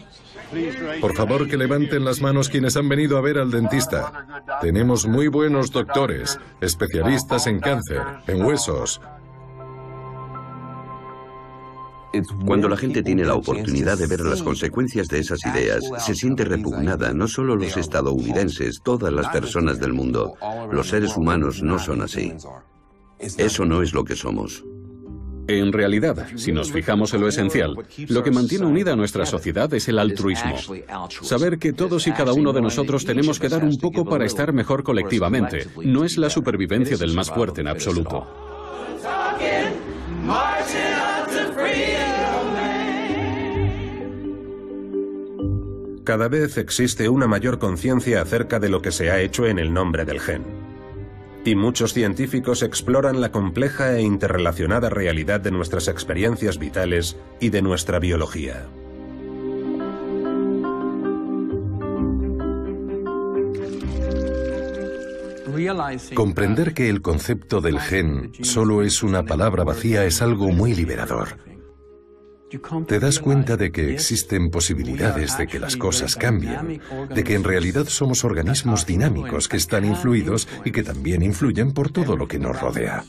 Por favor, que levanten las manos quienes han venido a ver al dentista. Tenemos muy buenos doctores, especialistas en cáncer, en huesos. Cuando la gente tiene la oportunidad de ver las consecuencias de esas ideas, se siente repugnada, no solo los estadounidenses, todas las personas del mundo. Los seres humanos no son así. Eso no es lo que somos. En realidad, si nos fijamos en lo esencial, lo que mantiene unida a nuestra sociedad es el altruismo. Saber que todos y cada uno de nosotros tenemos que dar un poco para estar mejor colectivamente. No es la supervivencia del más fuerte en absoluto. Cada vez existe una mayor conciencia acerca de lo que se ha hecho en el nombre del gen. Y muchos científicos exploran la compleja e interrelacionada realidad de nuestras experiencias vitales y de nuestra biología. Comprender que el concepto del gen solo es una palabra vacía es algo muy liberador. Te das cuenta de que existen posibilidades de que las cosas cambien, de que en realidad somos organismos dinámicos que están influidos y que también influyen por todo lo que nos rodea.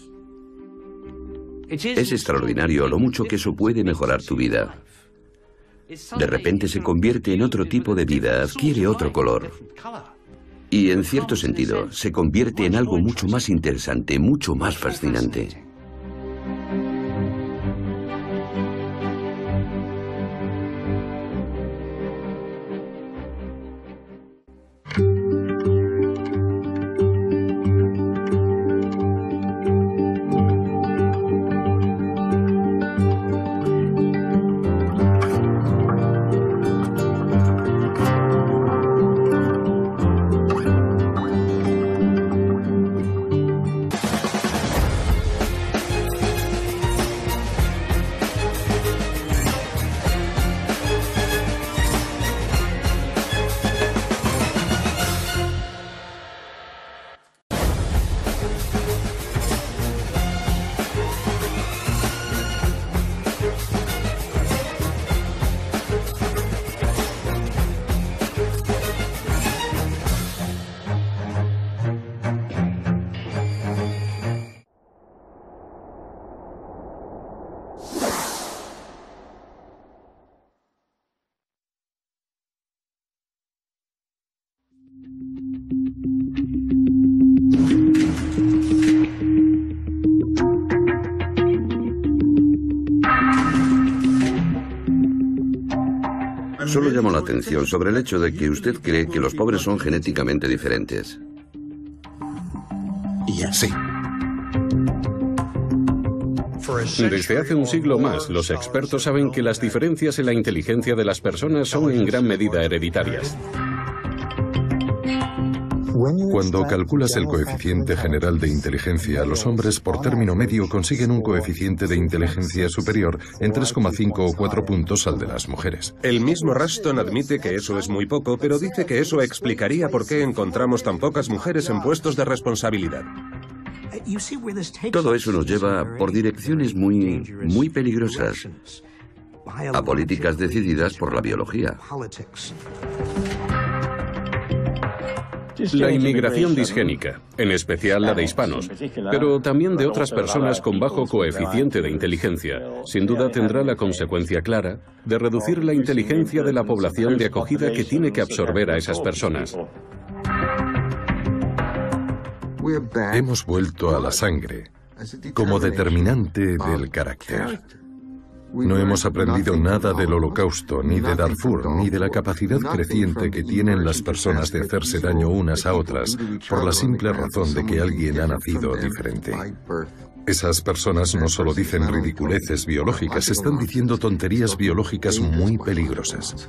Es extraordinario lo mucho que eso puede mejorar tu vida. De repente se convierte en otro tipo de vida, adquiere otro color. Y en cierto sentido, se convierte en algo mucho más interesante, mucho más fascinante. Solo llamo la atención sobre el hecho de que usted cree que los pobres son genéticamente diferentes. Sí. Desde hace un siglo más, los expertos saben que las diferencias en la inteligencia de las personas son en gran medida hereditarias. Cuando calculas el coeficiente general de inteligencia, los hombres por término medio consiguen un coeficiente de inteligencia superior en 3,5 o 4 puntos al de las mujeres. El mismo Rushton admite que eso es muy poco, pero dice que eso explicaría por qué encontramos tan pocas mujeres en puestos de responsabilidad. Todo eso nos lleva por direcciones muy peligrosas, a políticas decididas por la biología. La inmigración disgénica, en especial la de hispanos, pero también de otras personas con bajo coeficiente de inteligencia, sin duda tendrá la consecuencia clara de reducir la inteligencia de la población de acogida que tiene que absorber a esas personas. Hemos vuelto a la sangre como determinante del carácter. No hemos aprendido nada del Holocausto, ni de Darfur, ni de la capacidad creciente que tienen las personas de hacerse daño unas a otras por la simple razón de que alguien ha nacido diferente. Esas personas no solo dicen ridiculeces biológicas, están diciendo tonterías biológicas muy peligrosas.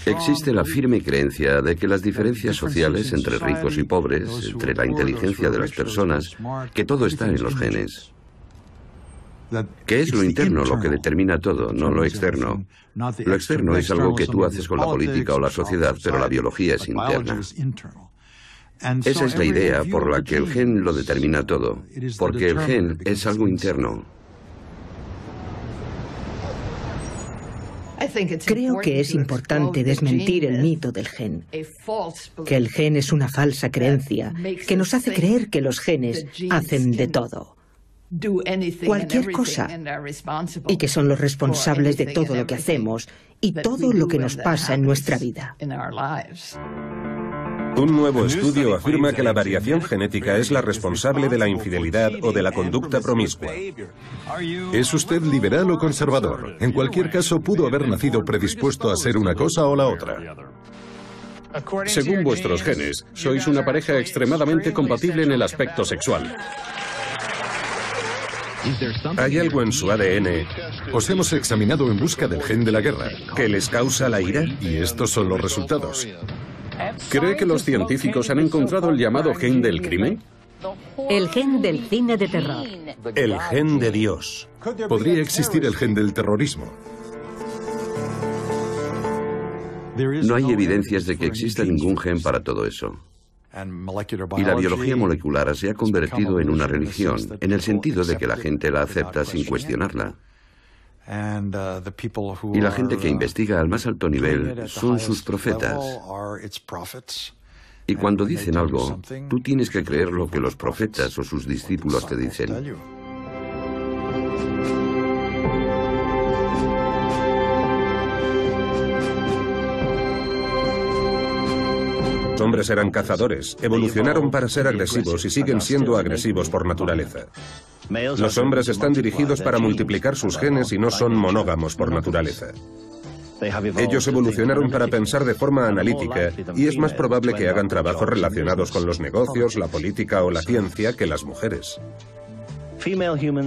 Existe la firme creencia de que las diferencias sociales entre ricos y pobres, entre la inteligencia de las personas, que todo está en los genes. Que es lo interno lo que determina todo, no lo externo. Lo externo es algo que tú haces con la política o la sociedad, pero la biología es interna. Esa es la idea por la que el gen lo determina todo, porque el gen es algo interno. Creo que es importante desmentir el mito del gen, que el gen es una falsa creencia que nos hace creer que los genes hacen de todo, cualquier cosa, y que son los responsables de todo lo que hacemos y todo lo que nos pasa en nuestra vida. Un nuevo estudio afirma que la variación genética es la responsable de la infidelidad o de la conducta promiscua. ¿Es usted liberal o conservador? En cualquier caso, pudo haber nacido predispuesto a ser una cosa o la otra. Según vuestros genes, sois una pareja extremadamente compatible en el aspecto sexual. ¿Hay algo en su ADN Os hemos examinado en busca del gen de la guerra. que les causa la ira? Y estos son los resultados. ¿Cree que los científicos han encontrado el llamado gen del crimen? El gen del cine de terror. El gen de Dios. Podría existir el gen del terrorismo. No hay evidencias de que exista ningún gen para todo eso. Y la biología molecular se ha convertido en una religión, en el sentido de que la gente la acepta sin cuestionarla. Y la gente que investiga al más alto nivel son sus profetas. Y cuando dicen algo, tú tienes que creer lo que los profetas o sus discípulos te dicen. Los hombres eran cazadores, evolucionaron para ser agresivos y siguen siendo agresivos por naturaleza. Los hombres están dirigidos para multiplicar sus genes y no son monógamos por naturaleza. Ellos evolucionaron para pensar de forma analítica y es más probable que hagan trabajos relacionados con los negocios, la política o la ciencia que las mujeres.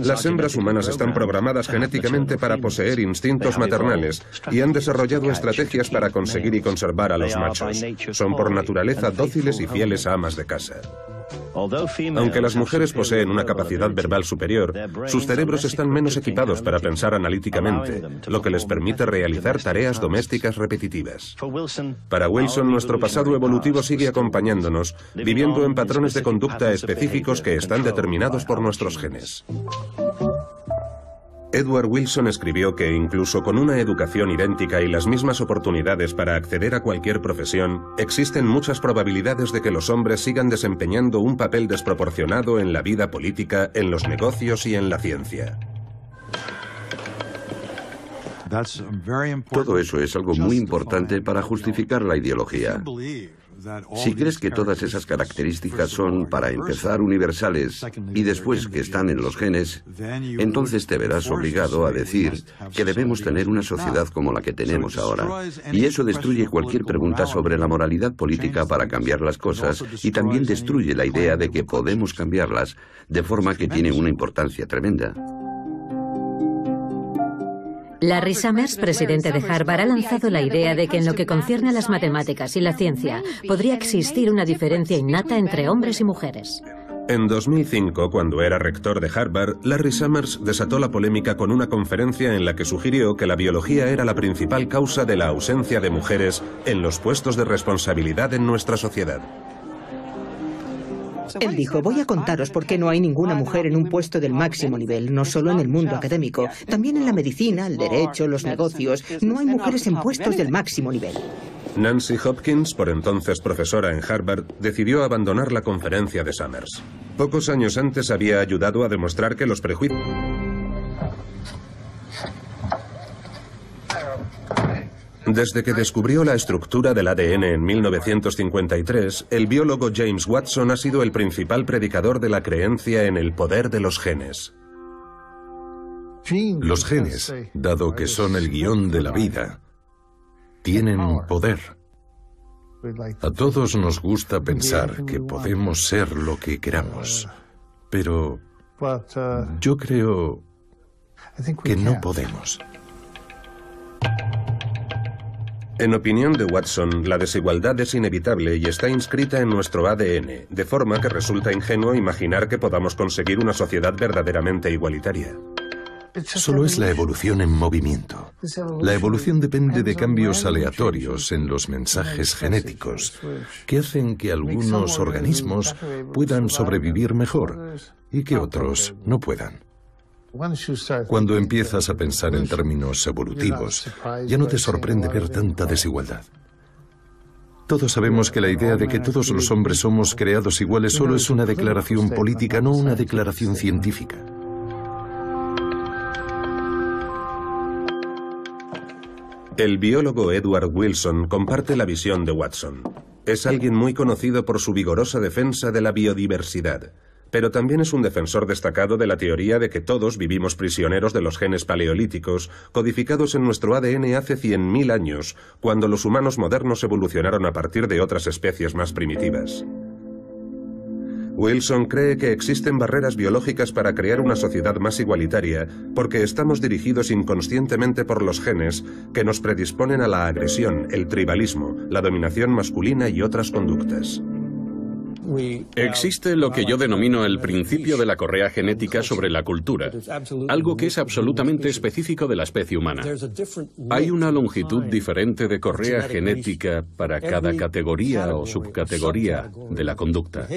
Las hembras humanas están programadas genéticamente para poseer instintos maternales y han desarrollado estrategias para conseguir y conservar a los machos. Son por naturaleza dóciles y fieles a amas de casa. Aunque las mujeres poseen una capacidad verbal superior, sus cerebros están menos equipados para pensar analíticamente, lo que les permite realizar tareas domésticas repetitivas. Para Wilson, nuestro pasado evolutivo sigue acompañándonos, viviendo en patrones de conducta específicos que están determinados por nuestros genes. Edward Wilson escribió que incluso con una educación idéntica y las mismas oportunidades para acceder a cualquier profesión, existen muchas probabilidades de que los hombres sigan desempeñando un papel desproporcionado en la vida política, en los negocios y en la ciencia. Todo eso es algo muy importante para justificar la ideología. Si crees que todas esas características son, para empezar, universales y después que están en los genes, entonces te verás obligado a decir que debemos tener una sociedad como la que tenemos ahora. Y eso destruye cualquier pregunta sobre la moralidad política para cambiar las cosas y también destruye la idea de que podemos cambiarlas, de forma que tiene una importancia tremenda. Larry Summers, presidente de Harvard, ha lanzado la idea de que en lo que concierne a las matemáticas y la ciencia, podría existir una diferencia innata entre hombres y mujeres. En 2005, cuando era rector de Harvard, Larry Summers desató la polémica con una conferencia en la que sugirió que la biología era la principal causa de la ausencia de mujeres en los puestos de responsabilidad en nuestra sociedad. Él dijo, voy a contaros por qué no hay ninguna mujer en un puesto del máximo nivel, no solo en el mundo académico, también en la medicina, el derecho, los negocios. No hay mujeres en puestos del máximo nivel. Nancy Hopkins, por entonces profesora en Harvard, decidió abandonar la conferencia de Summers. Pocos años antes había ayudado a demostrar que los prejuicios... Desde que descubrió la estructura del ADN en 1953, el biólogo James Watson ha sido el principal predicador de la creencia en el poder de los genes. Los genes, dado que son el guión de la vida, tienen poder. A todos nos gusta pensar que podemos ser lo que queramos, pero yo creo que no podemos. En opinión de Watson, la desigualdad es inevitable y está inscrita en nuestro ADN, de forma que resulta ingenuo imaginar que podamos conseguir una sociedad verdaderamente igualitaria. Solo es la evolución en movimiento. La evolución depende de cambios aleatorios en los mensajes genéticos que hacen que algunos organismos puedan sobrevivir mejor y que otros no puedan. Cuando empiezas a pensar en términos evolutivos, ya no te sorprende ver tanta desigualdad. Todos sabemos que la idea de que todos los hombres somos creados iguales solo es una declaración política, no una declaración científica. El biólogo Edward Wilson comparte la visión de Watson. Es alguien muy conocido por su vigorosa defensa de la biodiversidad, pero también es un defensor destacado de la teoría de que todos vivimos prisioneros de los genes paleolíticos, codificados en nuestro ADN hace 100.000 años, cuando los humanos modernos evolucionaron a partir de otras especies más primitivas. Wilson cree que existen barreras biológicas para crear una sociedad más igualitaria, porque estamos dirigidos inconscientemente por los genes que nos predisponen a la agresión, el tribalismo, la dominación masculina y otras conductas. Existe lo que yo denomino el principio de la correa genética sobre la cultura, algo que es absolutamente específico de la especie humana. Hay una longitud diferente de correa genética para cada categoría o subcategoría de la conducta.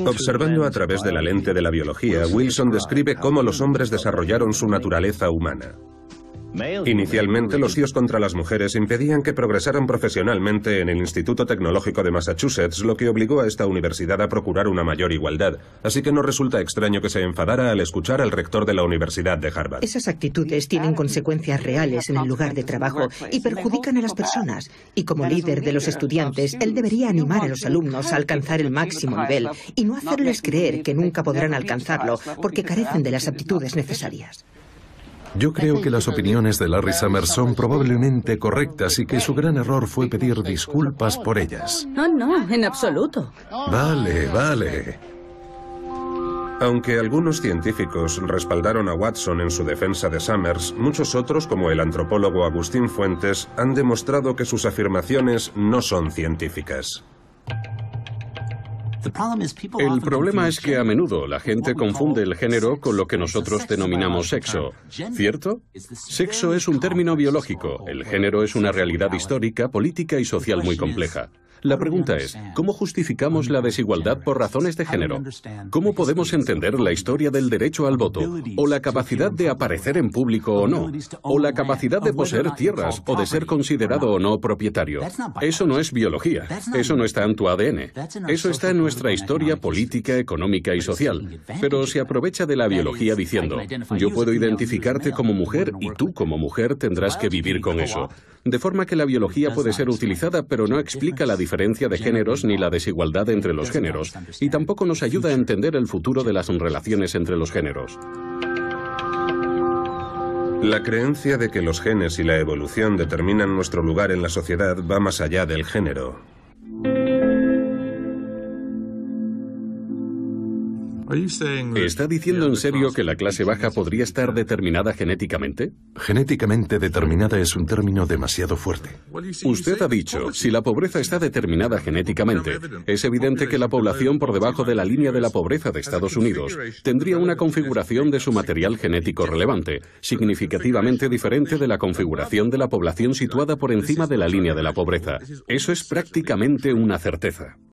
Observando a través de la lente de la biología, Wilson describe cómo los hombres desarrollaron su naturaleza humana. Inicialmente, los tíos contra las mujeres impedían que progresaran profesionalmente en el Instituto Tecnológico de Massachusetts, lo que obligó a esta universidad a procurar una mayor igualdad. Así que no resulta extraño que se enfadara al escuchar al rector de la Universidad de Harvard. Esas actitudes tienen consecuencias reales en el lugar de trabajo y perjudican a las personas. Y como líder de los estudiantes, él debería animar a los alumnos a alcanzar el máximo nivel y no hacerles creer que nunca podrán alcanzarlo porque carecen de las aptitudes necesarias. Yo creo que las opiniones de Larry Summers son probablemente correctas y que su gran error fue pedir disculpas por ellas. Oh, no, en absoluto. Vale. Aunque algunos científicos respaldaron a Watson en su defensa de Summers, muchos otros, como el antropólogo Agustín Fuentes, han demostrado que sus afirmaciones no son científicas. El problema es que a menudo la gente confunde el género con lo que nosotros denominamos sexo, ¿cierto? Sexo es un término biológico, el género es una realidad histórica, política y social muy compleja. La pregunta es, ¿cómo justificamos la desigualdad por razones de género? ¿Cómo podemos entender la historia del derecho al voto? ¿O la capacidad de aparecer en público o no? ¿O la capacidad de poseer tierras o de ser considerado o no propietario? Eso no es biología. Eso no está en tu ADN. Eso está en nuestra historia política, económica y social. Pero se aprovecha de la biología diciendo, yo puedo identificarte como mujer y tú como mujer tendrás que vivir con eso. De forma que la biología puede ser utilizada, pero no explica la diferencia de géneros ni la desigualdad entre los géneros, y tampoco nos ayuda a entender el futuro de las relaciones entre los géneros. La creencia de que los genes y la evolución determinan nuestro lugar en la sociedad va más allá del género. ¿Está diciendo en serio que la clase baja podría estar determinada genéticamente? Genéticamente determinada es un término demasiado fuerte. Usted ha dicho, si la pobreza está determinada genéticamente, es evidente que la población por debajo de la línea de la pobreza de Estados Unidos tendría una configuración de su material genético relevante, significativamente diferente de la configuración de la población situada por encima de la línea de la pobreza. Eso es prácticamente una certeza.